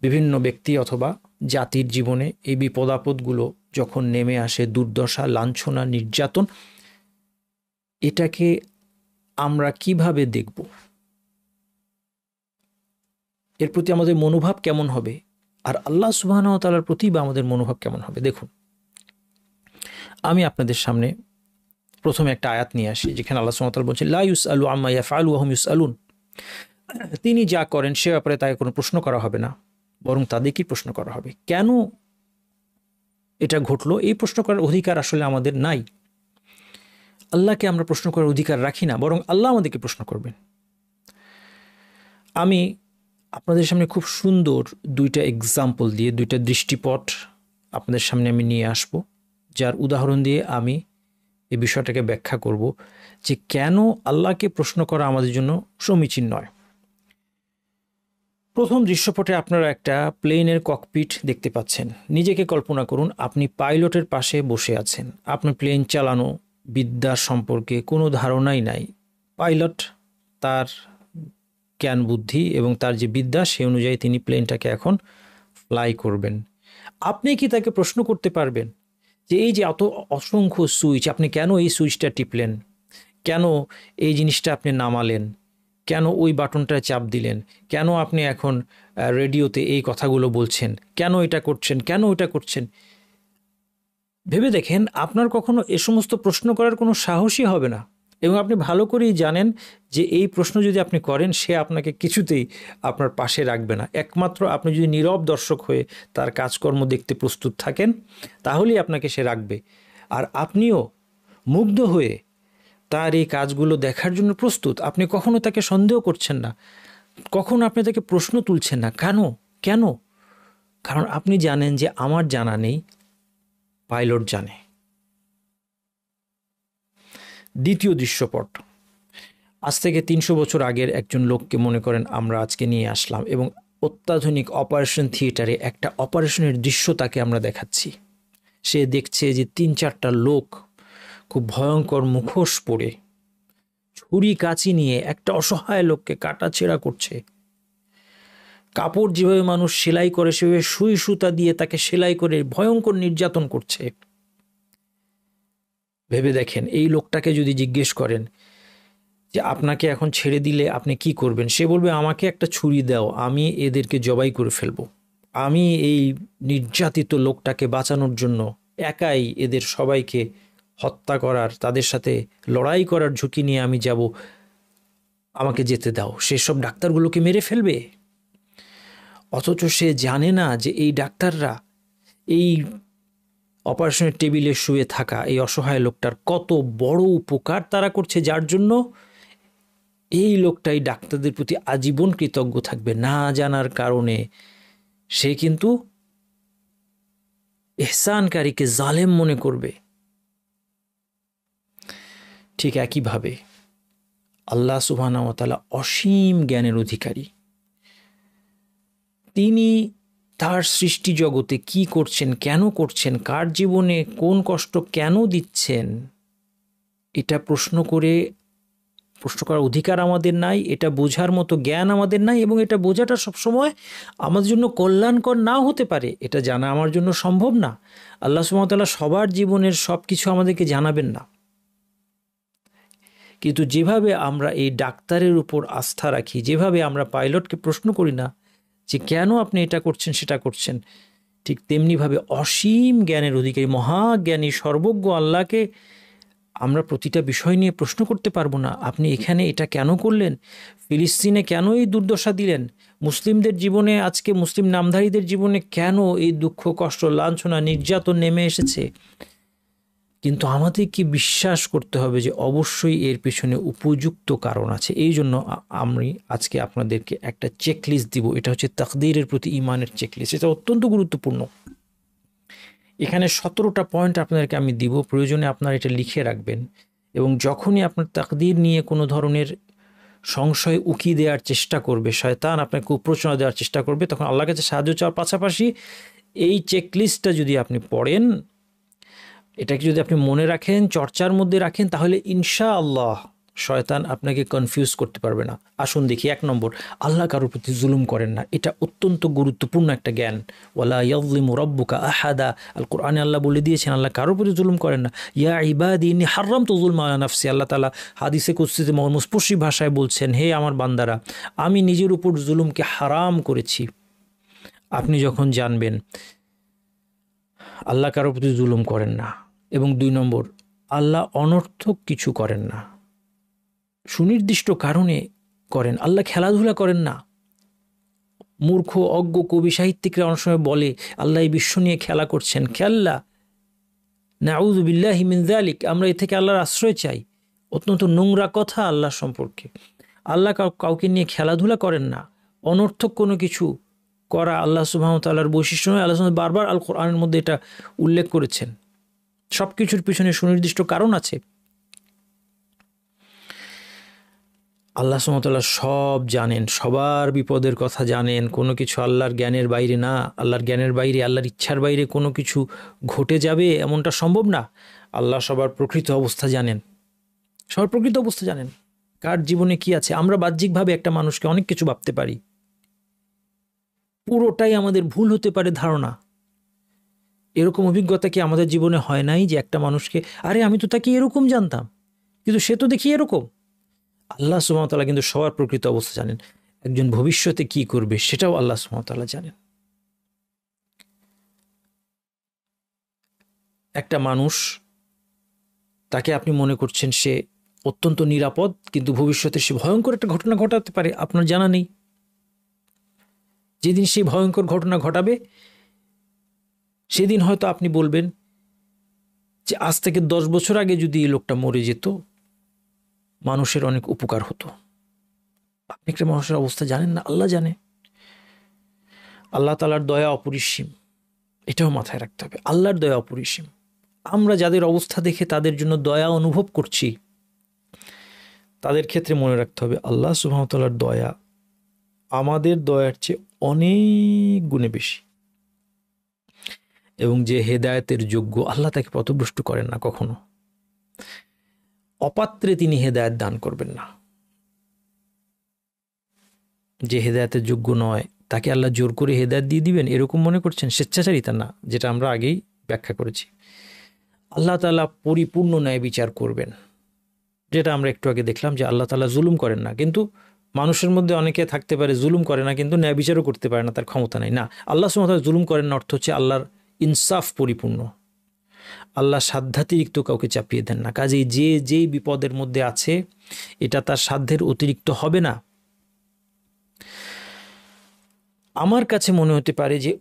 বিভিন্ন ব্যক্তি অথবা জাতির জীবনে এই বিপদ আপদগুলো যখন নেমে আসে, দুর্দশা, লাঞ্ছনা, নির্যাতন, এটাকে আমরা কিভাবে দেখব? এর প্রতি আমাদের মনোভাব কেমন হবে? আর আল্লাহ সুবহানাহু ওয়া তাআলার প্রতি বা আমাদের মনোভাব কেমন হবে? দেখুন, আমি আপনাদের সামনে প্রথমে একটা আয়াত নিয়ে আসি যেখানে আল্লাহ সুবহানাহু ওয়া তাআলা বলছেন, লা ইউসআলু আম্মা ইয়াফআলু ওয়া হুম ইউসআলুন। তিনি যা করেন সে ব্যাপারে তাকে কোনো প্রশ্ন করা হবে না, বরং তাদেরকেই প্রশ্ন করা হবে। কেন এটা ঘটলো, এই প্রশ্ন করার অধিকার আসলে আমাদের নাই। আল্লাহকে আমরা প্রশ্ন করার অধিকার রাখি না, বরং আল্লাহ আমাদেরকে প্রশ্ন করবেন। আমি আপনাদের সামনে খুব সুন্দর দুইটা এক্সাম্পল দিয়ে, দুইটা দৃষ্টিপট আপনাদের সামনে আমি নিয়ে আসব, যার উদাহরণ দিয়ে আমি এই বিষয়টাকে ব্যাখ্যা করব যে কেন আল্লাহকে প্রশ্ন করা আমাদের জন্য সমীচীন নয়। প্রথম দৃশ্যপটে আপনারা একটা প্লেনের ককপিট দেখতে পাচ্ছেন। নিজেকে কল্পনা করুন, আপনি পাইলটের পাশে বসে আছেন, আপনি প্লেন চালানো বিদ্যার সম্পর্কে কোনো ধারণাই নাই। পাইলট তার জ্ঞান বুদ্ধি এবং তার যে বিদ্যা, সে অনুযায়ী তিনি প্লেনটাকে এখন ফ্লাই করবেন। আপনি কি তাকে প্রশ্ন করতে পারবেন যে এই যে এত অসংখ্য সুইচ, আপনি কেন এই সুইচটা টিপলেন, কেন এই জিনিসটা আপনি নামালেন, কেন ওই বাটনটা চাপ দিলেন, কেন আপনি এখন রেডিওতে এই কথাগুলো বলছেন, কেন এটা করছেন, কেন ওইটা করছেন? ভেবে দেখেন, আপনার কখনো এ সমস্ত প্রশ্ন করার কোনো সাহসই হবে না। এবং আপনি ভালো করেই জানেন যে এই প্রশ্ন যদি আপনি করেন সে আপনাকে কিছুতেই আপনার পাশে রাখবে না। একমাত্র আপনি যদি নীরব দর্শক হয়ে তার কাজকর্ম দেখতে প্রস্তুত থাকেন তাহলেই আপনাকে সে রাখবে। আর আপনিও মুগ্ধ হয়ে তার এই কাজগুলো দেখার জন্য প্রস্তুত। আপনি কখনো তাকে সন্দেহ করছেন না, কখনো আপনি তাকে প্রশ্ন তুলছেন না। কেন? কেন? কারণ আপনি জানেন যে আমার জানা নেই, পাইলট জানে। দ্বিতীয় দৃশ্যপট, আজ থেকে ৩০০ বছর আগের একজন লোককে মনে করেন আমরা আজকে নিয়ে আসলাম এবং অত্যাধুনিক অপারেশন থিয়েটারে একটা অপারেশনের দৃশ্য তাকে আমরা দেখাচ্ছি। সে দেখছে যে ৩-৪টা লোক খুব ভয়ঙ্কর মুখোশ পরে ছুরি কাঁচি নিয়ে একটা অসহায় লোককে কাটাছেঁড়া করছে। কাপড় যেভাবে মানুষ সেলাই করে সেভাবে সুই সুতা দিয়ে তাকে সেলাই করে ভয়ঙ্কর নির্যাতন করছে। ভেবে দেখেন, এই লোকটাকে যদি জিজ্ঞেস করেন যে আপনাকে এখন ছেড়ে দিলে আপনি কি করবেন, সে বলবে আমাকে একটা ছুরি দাও, আমি এদেরকে জবাই করে ফেলবো। আমি এই নির্যাতিত লোকটাকে বাঁচানোর জন্য একাই এদের সবাইকে হত্যা করার, তাদের সাথে লড়াই করার ঝুঁকি নিয়ে আমি যাব, আমাকে যেতে দাও। সেসব ডাক্তারগুলোকে মেরে ফেলবে। অথচ সে জানে না যে এই ডাক্তাররা এই অপারেশনের টেবিলে শুয়ে থাকা এই অসহায় লোকটার কত বড় উপকার তারা করছে, যার জন্য এই লোকটাই ডাক্তারদের প্রতি আজীবন কৃতজ্ঞ থাকবে। না জানার কারণে সে কিন্তু ইহসানকারীকে জালেম মনে করবে। ঠিক একইভাবে আল্লাহ সুবহানাহু ওয়া তাআলা অসীম জ্ঞানের অধিকারী। তিনি তার সৃষ্টি জগতে কি করছেন, কেন করছেন, কার জীবনে কোন কষ্ট কেন দিচ্ছেন, এটা প্রশ্ন করার অধিকার আমাদের নাই, এটা বোঝার মতো জ্ঞান আমাদের নাই, এবং এটা বোঝাটা সবসময় আমাদের জন্য কল্যাণকর নাও হতে পারে। এটা জানা আমার জন্য সম্ভব না। আল্লাহ সুবহানাহু ওয়া তাআলা সবার জীবনের সব কিছু আমাদেরকে জানাবেন না। কিন্তু যেভাবে আমরা এই ডাক্তারের উপর আস্থা রাখি, যেভাবে আমরা পাইলটকে প্রশ্ন করি না যে কেন আপনি এটা করছেন সেটা করছেন, ঠিক তেমনিভাবে অসীম জ্ঞানের অধিকারী মহাজ্ঞানী সর্বজ্ঞ আল্লাহকে আমরা প্রতিটা বিষয় নিয়ে প্রশ্ন করতে পারবো না। আপনি এখানে এটা কেন করলেন, ফিলিস্তিনে কেন এই দুর্দশা দিলেন, মুসলিমদের জীবনে, আজকে মুসলিম নামধারীদের জীবনে কেন এই দুঃখ, কষ্ট, লাঞ্ছনা, নির্যাতন নেমে এসেছে। কিন্তু আমাদেরকে বিশ্বাস করতে হবে যে অবশ্যই এর পেছনে উপযুক্ত কারণ আছে। এই জন্য আমি আজকে আপনাদেরকে একটা চেকলিস্ট দিব। এটা হচ্ছে তাকদীরের প্রতি ঈমানের চেকলিস্ট। এটা অত্যন্ত গুরুত্বপূর্ণ। এখানে 17টা পয়েন্ট আপনাদেরকে আমি দিব। প্রয়োজনে আপনারা এটা লিখে রাখবেন, এবং যখনই আপনার তাকদীর নিয়ে কোনো ধরনের সংশয় উকি দেওয়ার চেষ্টা করবে, শয়তান আপনাকে কুপ্রোচনা দেওয়ার চেষ্টা করবে, তখন আল্লাহর কাছে সাহায্য চাওয়ার পাশাপাশি এই চেকলিস্টটা যদি আপনি পড়েন, এটাকে যদি আপনি মনে রাখেন, চর্চার মধ্যে রাখেন, তাহলে ইনশাআল্লাহ শয়তান আপনাকে কনফিউজ করতে পারবে না। আসুন দেখি, 1 নম্বর, আল্লাহ কারোর প্রতি জুলুম করেন না। এটা অত্যন্ত গুরুত্বপূর্ণ একটা জ্ঞান। ওয়ালা ইয়াযলিমু রাব্বুকা আহাদা, আল কোরআনে আল্লাহ বলে দিয়েছেন আল্লাহ কারোর প্রতি জুলুম করেন না। ইয়া ইবাদি ইন্নী হাররামতু যুলমা আলা নাফসি, আল্লাহ তাআলা হাদিসে কুদসিতে মুস্পষ্ট ভাষায় বলছেন, হে আমার বান্দারা, আমি নিজের উপর জুলুমকে হারাম করেছি। আপনি যখন জানবেন আল্লাহ কারোর প্রতি জুলুম করেন না, এবং 2 নম্বর, আল্লাহ অনর্থক কিছু করেন না, সুনির্দিষ্ট কারণে করেন। আল্লাহ খেলাধুলা করেন না। মূর্খ অজ্ঞ কবি সাহিত্যিকরা অনেক সময় বলে আল্লাহ এই বিশ্ব নিয়ে খেলা করছেন। খেলা, নাউযু বিল্লাহি মিন যালিক, আমরা এ থেকে আল্লাহর আশ্রয় চাই। অত্যন্ত নোংরা কথা আল্লাহ সম্পর্কে। আল্লাহ কাউকে নিয়ে খেলাধুলা করেন না। অনর্থক কোনো কিছু করা আল্লাহ সুবহানাহু ওয়া তাআলার বৈশিষ্ট্য নয়। আল্লাহ বারবার আল কোরআনের মধ্যে এটা উল্লেখ করেছেন। সব কিছুর পিছনে সুনির্দিষ্ট কারণ আছে। আল্লাহ সুবহানাহু ওয়া তাআলা সব জানেন, সবার বিপদের কথা জানেন। কোনো কিছু আল্লাহর জ্ঞানের বাইরে না। আল্লাহর জ্ঞানের বাইরে, আল্লাহর ইচ্ছার বাইরে কোনো কিছু ঘটে যাবে এমনটা সম্ভব না। আল্লাহ সবার প্রকৃত অবস্থা জানেন, সবার প্রকৃত অবস্থা জানেন, কার জীবনে কি আছে। আমরা বাহ্যিকভাবে একটা মানুষকে অনেক কিছু ভাবতে পারি, পুরোটাই আমাদের ভুল হতে পারে ধারণা। এরকম অভিজ্ঞতা কি আমাদের জীবনে হয় নাই যে একটা মানুষকে, আরে আমি তো তাকে এরকম জানতাম, কিন্তু সে তো দেখি এরকম। আল্লাহ সুবহানাহু ওয়া তাআলা কিন্তু সবার প্রকৃত অবস্থা জানেন। একজন ভবিষ্যতে কি করবে সেটাও আল্লাহ সুবহানাহু ওয়া তাআলা জানেন। একটা মানুষ, তাকে আপনি মনে করছেন সে অত্যন্ত নিরাপদ, কিন্তু ভবিষ্যতে সে ভয়ঙ্কর একটা ঘটনা ঘটাতে পারে, আপনার জানা নেই। যেদিন সেই ভয়ঙ্কর ঘটনা ঘটাবে সেদিন হয়তো আপনি বলবেন যে আজ থেকে 10 বছর আগে যদি এই লোকটা মরে যেত, মানুষের অনেক উপকার হতো। আপনি একটা মানুষের অবস্থা জানেন না, আল্লাহ জানে। আল্লাহ তাআলার দয়া অপরিসীম, এটাও মাথায় রাখতে হবে। আল্লাহর দয়া অপরিসীম। আমরা যাদের অবস্থা দেখে তাদের জন্য দয়া অনুভব করছি, তাদের ক্ষেত্রে মনে রাখতে হবে আল্লাহ সুবহানাহু ওয়া তাআলার দয়া আমাদের দয়ার চেয়ে অনেক গুণে বেশি। এবং যে হেদায়েতের যোগ্য, আল্লাহ তাকে পথভ্রষ্ট করেন না কখনো। অপাত্রে তিনি হেদায়েত দান করবেন না। যে হেদায়েতের যোগ্য নয় তাকে আল্লাহ জোর করে হেদায়েত দিয়ে দিবেন এরকম মনে করছেন? স্বেচ্ছাচারিতা না, যেটা আমরা আগেই ব্যাখ্যা করেছি। আল্লাহ তাআলা পরিপূর্ণ ন্যায় বিচার করবেন, যেটা আমরা একটু আগে দেখলাম যে আল্লাহ তাআলা জুলুম করেন না। কিন্তু মানুষের মধ্যে অনেকে থাকতে পারে জুলুম করে না কিন্তু ন্যায় বিচারও করতে পারে না, তার ক্ষমতা নাই। না, আল্লাহ সুবহানাহু ওয়া তাআলা জুলুম করেন না অর্থ হচ্ছে আল্লাহর ইনসাফ পরিপূর্ণ। আল্লাহ সাধ্যাতিরিক্ত কাউকে চাপিয়ে দেন না। কাজেই যে যেই বিপদের মধ্যে আছে এটা তার সাধ্যের অতিরিক্ত হবে না। আমার কাছে মনে হতে পারে যে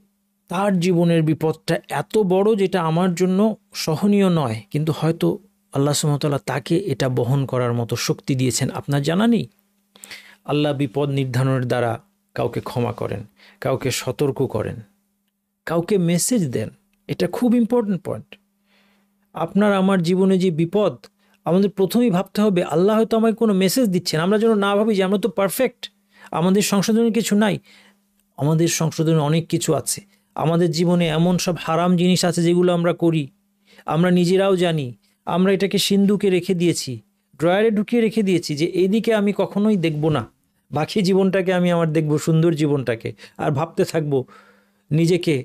তার জীবনের বিপদটা এত বড় যেটা আমার জন্য সহনীয় নয়, কিন্তু হয়তো আল্লাহ সুবহানাহু ওয়া তাআলা তাকে এটা বহন করার মতো শক্তি দিয়েছেন। আপনার জানা নেই, আল্লাহ বিপদ নির্ধারণের দ্বারা কাউকে ক্ষমা করেন, কাউকে সতর্ক করেন, কাউকে মেসেজ দেন। এটা খুব ইম্পর্টেন্ট পয়েন্ট। আপনার আমার জীবনে যে বিপদ, আমাদের প্রথমেই ভাবতে হবে আল্লাহ হয়তো আমাকে কোনো মেসেজ দিচ্ছেন। আমরা যেন না ভাবি যে আমরা তো পারফেক্ট, আমাদের সংশোধনের কিছু নাই। আমাদের সংশোধনের অনেক কিছু আছে। আমাদের জীবনে এমন সব হারাম জিনিস আছে যেগুলো আমরা করি, আমরা নিজেরাও জানি। আমরা এটাকে সিন্ধুকে রেখে দিয়েছি, ড্রয়ারে ঢুকিয়ে রেখে দিয়েছি যে এদিকে আমি কখনোই দেখব না, বাকি জীবনটাকে আমি আমার দেখব, সুন্দর জীবনটাকে। আর ভাবতে থাকবো, নিজেকে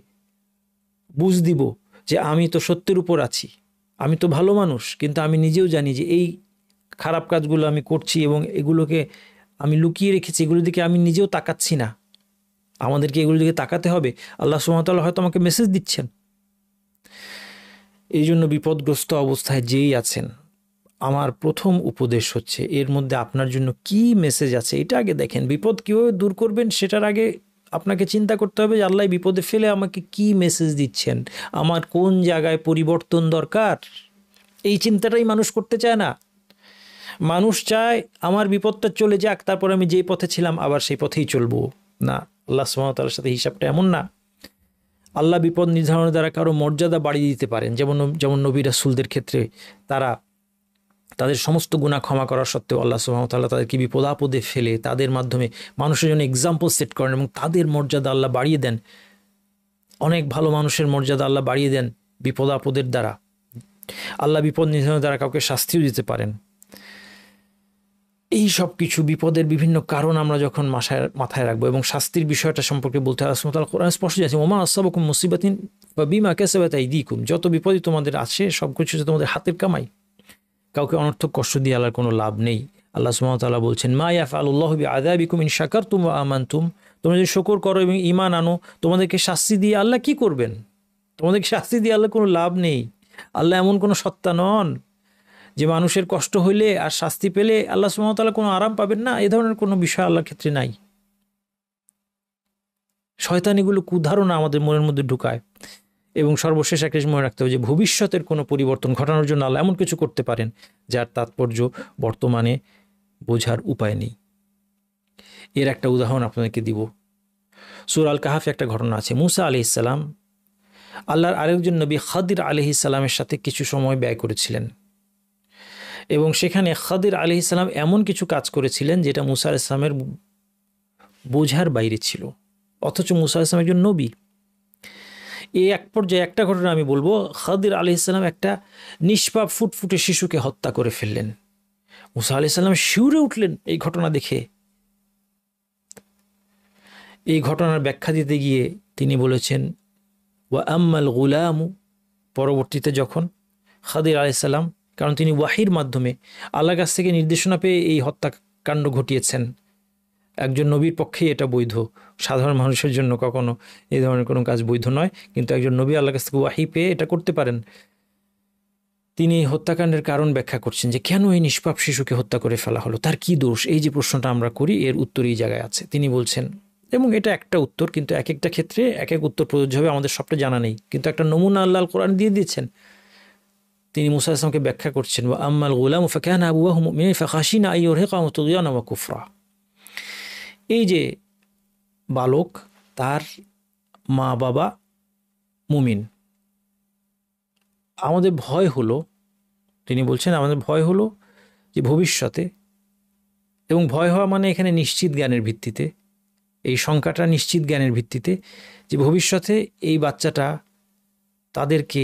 বুঝ দিব যে আমি তো সত্যের উপর আছি, আমি তো ভালো মানুষ। কিন্তু আমি নিজেও জানি যে এই খারাপ কাজগুলো আমি করছি এবং এগুলোকে আমি লুকিয়ে রেখেছি, এগুলোর দিকে আমি নিজেও তাকাচ্ছি না। আমাদেরকে এগুলোর দিকে তাকাতে হবে। আল্লাহ সুবহানাহু ওয়া তাআলা হয়তো আমাকে মেসেজ দিচ্ছেন। এই জন্য বিপদগ্রস্ত অবস্থায় যেই আছেন, আমার প্রথম উপদেশ হচ্ছে এর মধ্যে আপনার জন্য কি মেসেজ আছে এটা আগে দেখেন। বিপদ কীভাবে দূর করবেন সেটার আগে আপনাকে চিন্তা করতে হবে যে আল্লাহ বিপদে ফেলে আমাকে কি মেসেজ দিচ্ছেন, আমার কোন জায়গায় পরিবর্তন দরকার। এই চিন্তাটাই মানুষ করতে চায় না। মানুষ চায় আমার বিপদটা চলে যাক, তারপর আমি যেই পথে ছিলাম আবার সেই পথেই চলবো। না, আল্লাহ সুবহানাহু ওয়া তাআলার সাথে হিসাবটা এমন না। আল্লাহ বিপদ নির্ধারণের দ্বারা কারো মর্যাদা বাড়িয়ে দিতে পারেন, যেমন নবী রাসূলদের ক্ষেত্রে তারা তাদের সমস্ত গুনাহ ক্ষমা করার সত্ত্বেও আল্লাহ সুবহানাহু ওয়া তাআলা তাদেরকে বিপদ আপদে ফেলে তাদের মাধ্যমে মানুষের জন্য এক্সাম্পল সেট করেন এবং তাদের মর্যাদা আল্লাহ বাড়িয়ে দেন। অনেক ভালো মানুষের মর্যাদা আল্লাহ বাড়িয়ে দেন বিপদ আপদের দ্বারা। আল্লাহ বিপদ নির্ধারণের দ্বারা কাউকে শাস্তিও দিতে পারেন। এই সব কিছু বিপদের বিভিন্ন কারণ আমরা যখন মাথায় রাখবো এবং শাস্তির বিষয়টা সম্পর্কে বলতে আল্লাহ সুবহানাহু ওয়া তাআলা কোরআনে স্পষ্ট আছে, ওমা আসাবাকুম মুসিবাতিন ফাবিমা কাসাবাত আইদিকুম, যত বিপদই তোমাদের আসে সব কিছু তোমাদের হাতের কামাই। কাউকে অনর্থক কষ্ট দিয়ে আল্লাহর কোনো লাভ নেই। আল্লাহ সুবহানাহু ওয়া তাআলা বলছেন, মা ইয়াফআলুল্লাহু বিআযাবিকুম ইন শাকারতুম ওয়া আমানতুম, তোমরা যদি শুকর করো এবং ঈমান আনো, তোমাদেরকে শাস্তি দিয়ে আল্লাহ কি করবেন? তোমাদেরকে শাস্তি দিয়ে আল্লাহ কোনো লাভ নেই। আল্লাহ এমন কোনো সত্তা নন যে মানুষের কষ্ট হইলে আর শাস্তি পেলে আল্লাহ সুবহানাহু ওয়া তাআলা কোনো আরাম পাবেন না। এ ধরনের কোনো বিষয় আল্লাহর ক্ষেত্রে নাই। শয়তানিগুলো কুধারণা আমাদের মনের মধ্যে ঢুকায়। এবং সর্বশেষ একটা মনে রাখতে হবে যে ভবিষ্যতের কোনো পরিবর্তন ঘটানোর জন্য আল্লাহ এমন কিছু করতে পারেন যার তাৎপর্য বর্তমানে বোঝার উপায় নেই। এর একটা উদাহরণ আপনাদেরকে দিব। সূরা আল কাহাফে একটা ঘটনা আছে। মূসা আলাইহিস সালাম আল্লাহর আরেকজন নবী খাদির আলাইহিস সালামের সাথে কিছু সময় ব্যয় করেছিলেন এবং সেখানে খাদির আলাইহিস সালাম এমন কিছু কাজ করেছিলেন যেটা মূসা আলাইহিস সালামের বোঝার বাইরে ছিল, অথচ মূসা আলাইহিস সালাম একজন নবী। এই এক পর্যায়ে একটা ঘটনা আমি বলবো। খাদির আলাইহিস সালাম একটা নিষ্পাপ ফুটফুটে শিশুকে হত্যা করে ফেললেন। মূসা আলাইহিস সালাম শিউরে উঠলেন এই ঘটনা দেখে। এই ঘটনার ব্যাখ্যা দিতে গিয়ে তিনি বলেছেন, ওয়া আম্মাল গুলামু, পরবর্তীতে যখন খাদির আলাইহিস সালাম, কারণ তিনি ওয়াহির মাধ্যমে আল্লাহর কাছ থেকে নির্দেশনা পেয়ে এই হত্যাকাণ্ড ঘটিয়েছেন, একজন নবীর পক্ষেই এটা বৈধ, সাধারণ মানুষের জন্য কখনো এই ধরনের কোনো কাজ বৈধ নয়, কিন্তু একজন নবী আল্লাহর কাছ থেকে ওয়াহি পেয়ে এটা করতে পারেন। তিনি হত্যাকাণ্ডের কারণ ব্যাখ্যা করছেন যে কেন এই নিষ্পাপ শিশুকে হত্যা করে ফেলা হলো, তার কি দোষ। এই যে প্রশ্নটা আমরা করি, এর উত্তর এই জায়গায় আছে। তিনি বলছেন, এবং এটা একটা উত্তর, কিন্তু এক একটা ক্ষেত্রে এক এক উত্তর প্রযোজ্য হবে, আমাদের সবটা জানা নেই, কিন্তু একটা নমুনা আল্লাহ কোরআন দিয়ে দিয়েছেন। তিনি মুসা আলাইহিস সালামকে ব্যাখ্যা করছেন, ওয়া আম্মাল গুলামু ফাকানা আবুয়াহু মুমিনাইন ফাখাশিনা আইয়ুরহিকাহু তুগয়ানা ওয়া কুফরা। এই যে বালক, তার মা বাবা মুমিন, আমাদের ভয় হলো, তিনি বলছেন আমাদের ভয় হলো যে ভবিষ্যতে, এবং ভয় হওয়া মানে এখানে নিশ্চিত জ্ঞানের ভিত্তিতে, এই শঙ্কাটা নিশ্চিত জ্ঞানের ভিত্তিতে, যে ভবিষ্যতে এই বাচ্চাটা তাদেরকে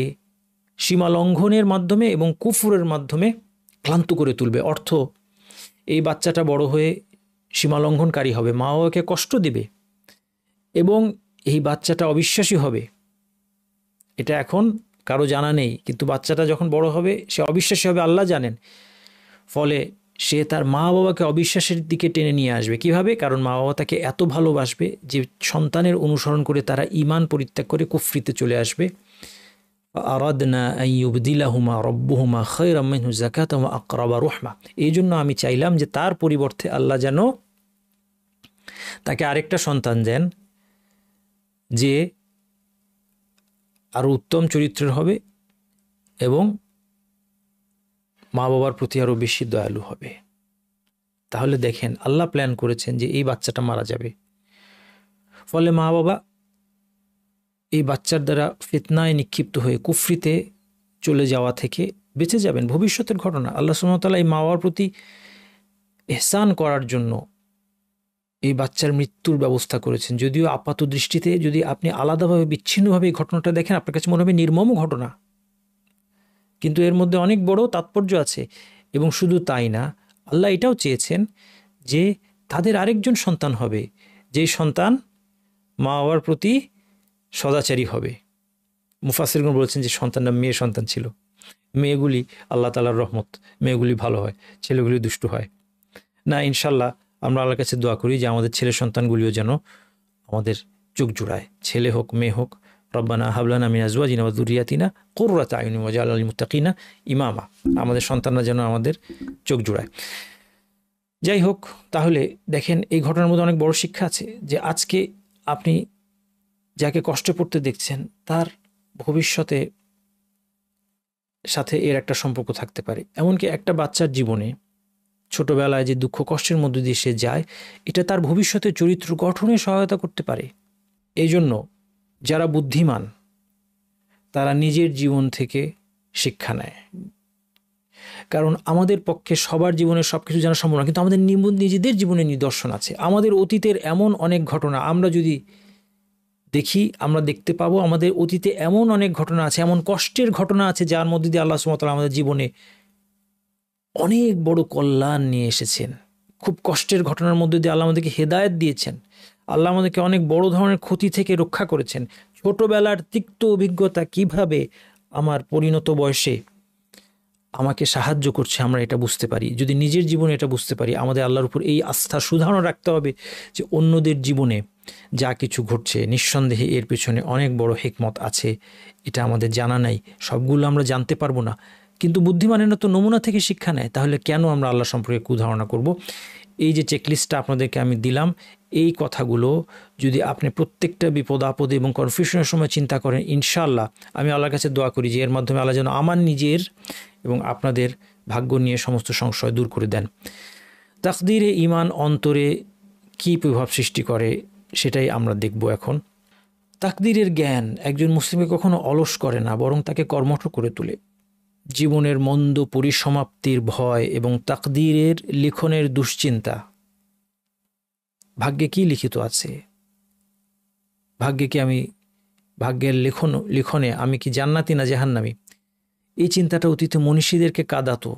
সীমা লঙ্ঘনের মাধ্যমে এবং কুফরের মাধ্যমে ক্লান্ত করে তুলবে। অর্থ, এই বাচ্চাটা বড় হয়ে সীমা লঙ্ঘনকারী হবে, মা বাবাকে কষ্ট দেবে, এবং এই বাচ্চাটা অবিশ্বাসী হবে। এটা এখন কারো জানা নেই, কিন্তু বাচ্চাটা যখন বড় হবে সে অবিশ্বাসী হবে, আল্লাহ জানেন। ফলে সে তার মা বাবাকে অবিশ্বাসের দিকে টেনে নিয়ে আসবে। কিভাবে? কারণ মা বাবা তাকে এত ভালোবাসবে যে সন্তানের অনুসরণ করে তারা ঈমান পরিত্যাগ করে কুফরিতে চলে আসবে। আরাদনা আন ইউবদিলাহুমা রাব্বুহুমা খায়রাম মিনহু যাকাতান ওয়া আকরাবা রুহমা। এই জন্য আমি চাইলাম যে তার পরিবর্তে আল্লাহ যেন তাকে আরেকটা সন্তান দেন, যে আরও উত্তম চরিত্রের হবে এবং মা বাবার প্রতি আরও বেশি দয়ালু হবে। তাহলে দেখেন, আল্লাহ প্ল্যান করেছেন যে এই বাচ্চাটা মারা যাবে, ফলে মা বাবা এই বাচ্চার দ্বারা ফিতনায় নিক্ষিপ্ত হয়ে কুফরিতে চলে যাওয়া থেকে বেঁচে যাবেন। ভবিষ্যতের ঘটনা। আল্লাহ সুবহানাহু ওয়া তাআলা এই মা বাবার প্রতি ইহসান করার জন্য এই বাচ্চার মৃত্যুর ব্যবস্থা করেছেন। যদিও আপাত দৃষ্টিতে যদি আপনি আলাদাভাবে বিচ্ছিন্নভাবে এই ঘটনাটা দেখেন, আপনার কাছে মনে হবে নির্মম ঘটনা, কিন্তু এর মধ্যে অনেক বড় তাৎপর্য আছে। এবং শুধু তাই না, আল্লাহ এটাও চেয়েছেন যে তাদের আরেকজন সন্তান হবে, যেই সন্তান মা বাবার প্রতি সদাচারী হবে। মুফাসসিরগণ বলেছেন যে সন্তানটা মেয়ে সন্তান ছিল। মেয়েগুলি আল্লাহ তাআলার রহমত, মেয়েগুলি ভালো হয়, ছেলেগুলি দুষ্টু হয় না। ইনশাল্লাহ আমরা আল্লাহর কাছে দোয়া করি যে আমাদের ছেলে সন্তানগুলিও যেন আমাদের চোখ জুড়ায়, ছেলে হোক মেয়ে হোক। রব্বানা হাবলানা মিন আজওয়াজিনা ওয়া যুররিয়াতিনা কুররাতা আয়ুনিন ওয়াজআলনা লিল মুত্তাকিনা ইমামা। আমাদের সন্তানরা যেন আমাদের চোখ জুড়ায়। যাই হোক, তাহলে দেখেন এই ঘটনার মধ্যে অনেক বড় শিক্ষা আছে, যে আজকে আপনি যাকে কষ্টে পড়তে দেখছেন তার ভবিষ্যতে সাথে এর একটা সম্পর্ক থাকতে পারে। এমনকি একটা বাচ্চার জীবনে ছোটবেলায় যে দুঃখ কষ্টের মধ্য দিয়ে সে যায়, এটা তার ভবিষ্যতে চরিত্র গঠনে সহায়তা করতে পারে। এই জন্য যারা বুদ্ধিমান তারা নিজের জীবন থেকে শিক্ষা নেয়। কারণ আমাদের পক্ষে সবার জীবনে সব কিছু জানা সম্ভব না, কিন্তু আমাদের নিজেদের জীবনে নিদর্শন আছে। আমাদের অতীতের এমন অনেক ঘটনা আমরা যদি দেখি, আমরা দেখতে পাবো আমাদের অতীতে এমন অনেক ঘটনা আছে, এমন কষ্টের ঘটনা আছে, যার মধ্যে দিয়ে আল্লাহ সুবহানাহু ওয়া তাআলা আমাদের জীবনে অনেক বড় কল্যাণ নিয়ে এসেছেন। খুব কষ্টের ঘটনার মধ্যে দিয়ে আল্লাহ আমাদেরকে হেদায়েত দিয়েছেন। আল্লাহ আমাদেরকে অনেক বড় ধরনের ক্ষতি থেকে রক্ষা করেছেন। ছোটবেলার তিক্ত অভিজ্ঞতা কিভাবে আমার পরিণত বয়সে আমাকে সাহায্য করছে, আমরা এটা বুঝতে পারি। যদি নিজের জীবনে এটা বুঝতে পারি, আমাদের আল্লাহর উপর এই আস্থা সুধারণ রাখতে হবে যে অন্যদের জীবনে যা কিছু ঘটছে নিঃসন্দেহে এর পেছনে অনেক বড় হিকমত আছে। এটা আমাদের জানা নাই, সবগুলো আমরা জানতে পারবো না, কিন্তু বুদ্ধিমানেরা তো নমুনা থেকে শিক্ষা নেয়। তাহলে কেন আমরা আল্লাহ সম্পর্কে কুধারণা করব? এই যে চেকলিস্টটা আপনাদেরকে আমি দিলাম, এই কথাগুলো যদি আপনি প্রত্যেকটা বিপদ আপদে এবং কনফিউশনের সময় চিন্তা করেন, ইনশাআল্লাহ আমি আল্লাহর কাছে দোয়া করি যে এর মাধ্যমে আল্লাহ যেন আমার নিজের এবং আপনাদের ভাগ্য নিয়ে সমস্ত সংশয় দূর করে দেন। তাকদীরে ঈমান অন্তরে কী প্রভাব সৃষ্টি করে সেটাই আমরা দেখব এখন। তাকদীরের জ্ঞান একজন মুসলিমকে কখনো অলস করে না, বরং তাকে কর্মঠ করে তোলে। জীবনের মন্দ পরিসমাপ্তির ভয় এবং তাকদীরের লিখনের দুশ্চিন্তা, ভাগ্যে কি লিখিত আছে, ভাগ্যের লিখনে আমি কি জান্নাতি না জাহান্নামী, এই চিন্তাটা অতীতে মনীষীদেরকে কাঁদাতো,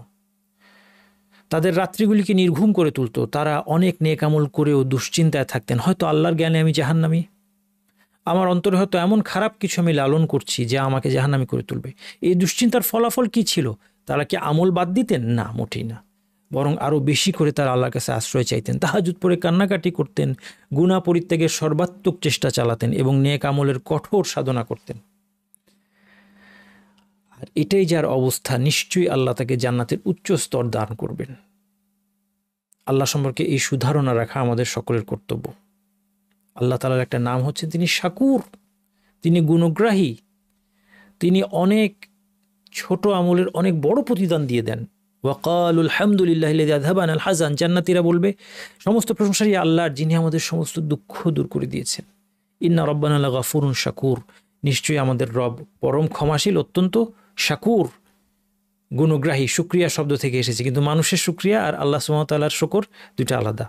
তাদের রাত্রিগুলিকে নির্ঘুম করে তুলতো। তারা অনেক নেক আমল করেও দুশ্চিন্তায় থাকতেন, হয়তো আল্লাহর জ্ঞানে আমি জাহান্নামী, আমার অন্তরে হয়তো এমন খারাপ কিছু আমি লালন করছি যা আমাকে জাহান্নামী করে তুলবে। এই দুশ্চিন্তার ফলাফল কি ছিল? তারা কি আমল বাদ দিতেন? না, মোটেই না, বরং আরও বেশি করে তারা আল্লাহর কাছে আশ্রয় চাইতেন, তাহাজ্জুদ পড়ে কান্নাকাটি করতেন, গুনাহ পরিত্যাগের সর্বাত্মক চেষ্টা চালাতেন এবং নেক আমলের কঠোর সাধনা করতেন। আর এটাই যার অবস্থা, নিশ্চয়ই আল্লাহ তাকে জান্নাতের উচ্চ স্তর দান করবেন। আল্লাহ সম্পর্কে এই সুধারণা রাখা আমাদের সকলের কর্তব্য। আল্লাহ তাআলার একটা নাম হচ্ছে তিনি শাকুর, তিনি গুণগ্রাহী, তিনি অনেক ছোট আমলের অনেক বড় প্রতিদান দিয়ে দেন। ওয়াকালুল হামদুলিল্লাহিল্লাযী আযহাবানাল হাযান, জান্নাতীরা বলবে সমস্ত প্রশংসাই আল্লাহর, যিনি আমাদের সমস্ত দুঃখ দূর করে দিয়েছেন। ইন্না রাব্বানা লাগাফুরুন শাকুর, নিশ্চয়ই আমাদের রব পরম ক্ষমাশীল, অত্যন্ত শাকুর, গুণগ্রাহী। শুকরিয়া শব্দ থেকে এসেছে, কিন্তু মানুষের শুকরিয়া আর আল্লাহ সুবহানাহু ওয়া তাআলার শুকর দুইটা আলাদা।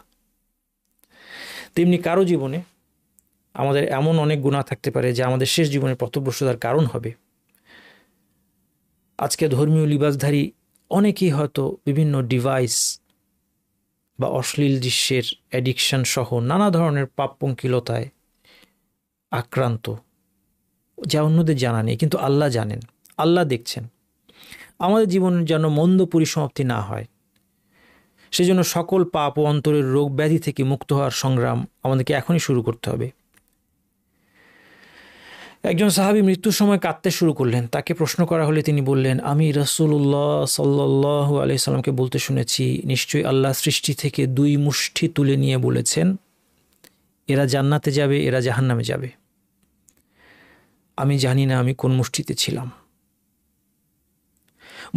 তেমনি কারো জীবনে আমাদের এমন অনেক গুনাহ থাকতে পারে যা আমাদের শেষ জীবনের পথভ্রষ্টতার কারণ হবে। আজকে ধর্মীয় লিবাসধারী অনেকেই হয়তো বিভিন্ন ডিভাইস বা অশ্লীল দৃশ্যের অ্যাডিকশন সহ নানা ধরনের পাপপঙ্কিলতায় আক্রান্ত, যা অন্যদের জানা নেই, কিন্তু আল্লাহ জানেন, আল্লাহ দেখছেন। আমাদের জীবনের যেন মন্দ পরিসমাপ্তি না হয়, সেজন্য সকল পাপ ও অন্তরের রোগ ব্যাধি থেকে মুক্ত হওয়ার সংগ্রাম আমাদেরকে এখনই শুরু করতে হবে। একজন সাহাবী মৃত্যুর সময় কাঁদতে শুরু করলেন। তাকে প্রশ্ন করা হলে তিনি বললেন, আমি রাসূলুল্লাহ সাল্লাল্লাহু আলাইহি সাল্লামকে বলতে শুনেছি, নিশ্চয়ই আল্লাহ সৃষ্টি থেকে 2 মুষ্টি তুলে নিয়ে বলেছেন, এরা জান্নাতে যাবে, এরা জাহান্নামে যাবে। আমি জানি না আমি কোন মুষ্টিতে ছিলাম।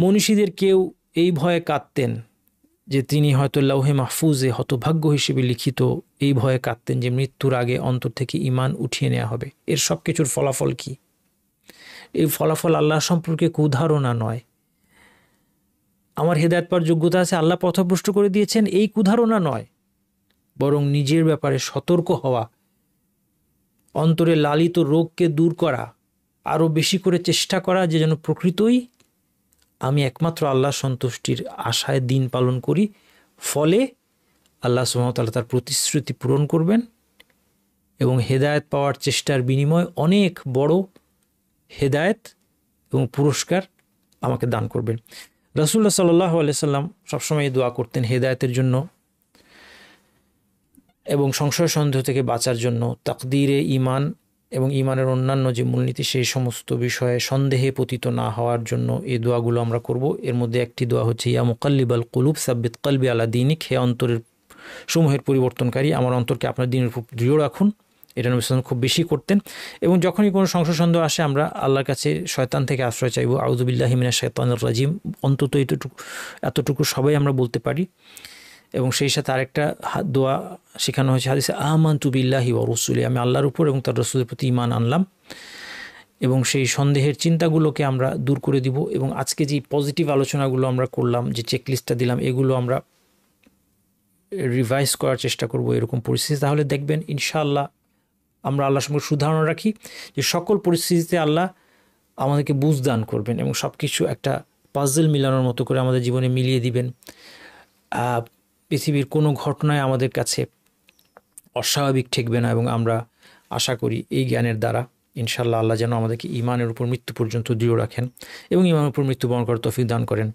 মনীষীদের কেউ এই ভয়ে কাঁদতেন যে তিনি হয়তো লৌহে মাহফুজে হতভাগ্য হিসেবে লিখিত, এই ভয়ে কাঁদতেন যে মৃত্যুর আগে অন্তর থেকে ঈমান উঠিয়ে নেওয়া হবে। এর সব কিছুর ফলাফল কি? এই ফলাফল আল্লাহ সম্পর্কে কুধারণা নয়। আমার হেদায়েত পাওয়ার যোগ্যতা আছে, আল্লাহ পথভ্রষ্ট করে দিয়েছেন, এই কুধারণা নয়, বরং নিজের ব্যাপারে সতর্ক হওয়া, অন্তরে লালিত রোগকে দূর করা, আরও বেশি করে চেষ্টা করা যে যেন প্রকৃতই আমি একমাত্র আল্লাহ সন্তুষ্টির আশায় দিন পালন করি। ফলে আল্লাহ সুবহানাহু ওয়া তাআলা তার প্রতিশ্রুতি পূরণ করবেন এবং হেদায়েত পাওয়ার চেষ্টার বিনিময়ে অনেক বড় হেদায়েত এবং পুরস্কার আমাকে দান করবেন। রাসূলুল্লাহ সাল্লাল্লাহু আলাইহি সাল্লাম সবসময় দোয়া করতেন হেদায়েতের জন্য এবং সংশয় সন্দেহ থেকে বাঁচার জন্য, তাকদীরে ঈমান এবং ঈমানের অন্যান্য যে মূলনীতি সেই সমস্ত বিষয়ে সন্দেহে পতিত না হওয়ার জন্য এই দোয়াগুলো আমরা করব। এর মধ্যে একটি দোয়া হচ্ছে, ইয়া মুকাল্লিবাল কুলুব সাব্বিত কলবি আলা দীনিক, হে অন্তরের সমূহের পরিবর্তনকারী, আমার অন্তরকে আপনার দ্বীনের উপর দৃঢ় রাখুন। এটা নবী সাল্লাল্লাহু আলাইহি ওয়াসাল্লাম খুব বেশি করতেন। এবং যখনই কোনো সংশয় সন্দেহ আসে আমরা আল্লাহর কাছে শয়তান থেকে আশ্রয় চাইব, আউযু বিল্লাহি মিনাশ শাইতানির রাজিম। অন্তত এতটুকু সবাই আমরা বলতে পারি। এবং সেই সাথে আরেকটা দোয়া শেখানো হয়েছে হাদিসে, আমানতু বিল্লাহি ওয়া রাসূলি, আমি আল্লাহর উপর এবং তার রাসূলের প্রতি ঈমান আনলাম। এবং সেই সন্দেহের চিন্তাগুলোকে আমরা দূর করে দিব। এবং আজকে যে পজিটিভ আলোচনাগুলো আমরা করলাম, যে চেকলিস্টটা দিলাম, এগুলো আমরা রিভাইজ করার চেষ্টা করব এরকম পরিস্থিতি। তাহলে দেখবেন ইনশাআল্লাহ আমরা আল্লাহ সম্পর্কে সুধারণা রাখি যে সকল পরিস্থিতিতে আল্লাহ আমাদেরকে বুঝ দান করবেন এবং সব কিছু একটা পাজল মিলানোর মতো করে আমাদের জীবনে মিলিয়ে দিবেন। পৃথিবীর কোনো ঘটনায় আমাদের কাছে অস্বাভাবিক ঠেকবে না। এবং আমরা আশা করি এই জ্ঞানের দ্বারা ইনশাআল্লাহ আল্লাহ যেন আমাদেরকে ঈমানের উপর মৃত্যু পর্যন্ত দৃঢ় রাখেন এবং ঈমানের উপর মৃত্যুবরণ করার তৌফিক দান করেন।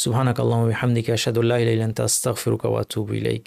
সুবহানাকাল্লাহুম্মা ওয়া বিহামদিকা আশহাদু আল্লা ইলাহা ইল্লা আনতা আস্তাগফিরুকা ওয়া আতুবু ইলাইক।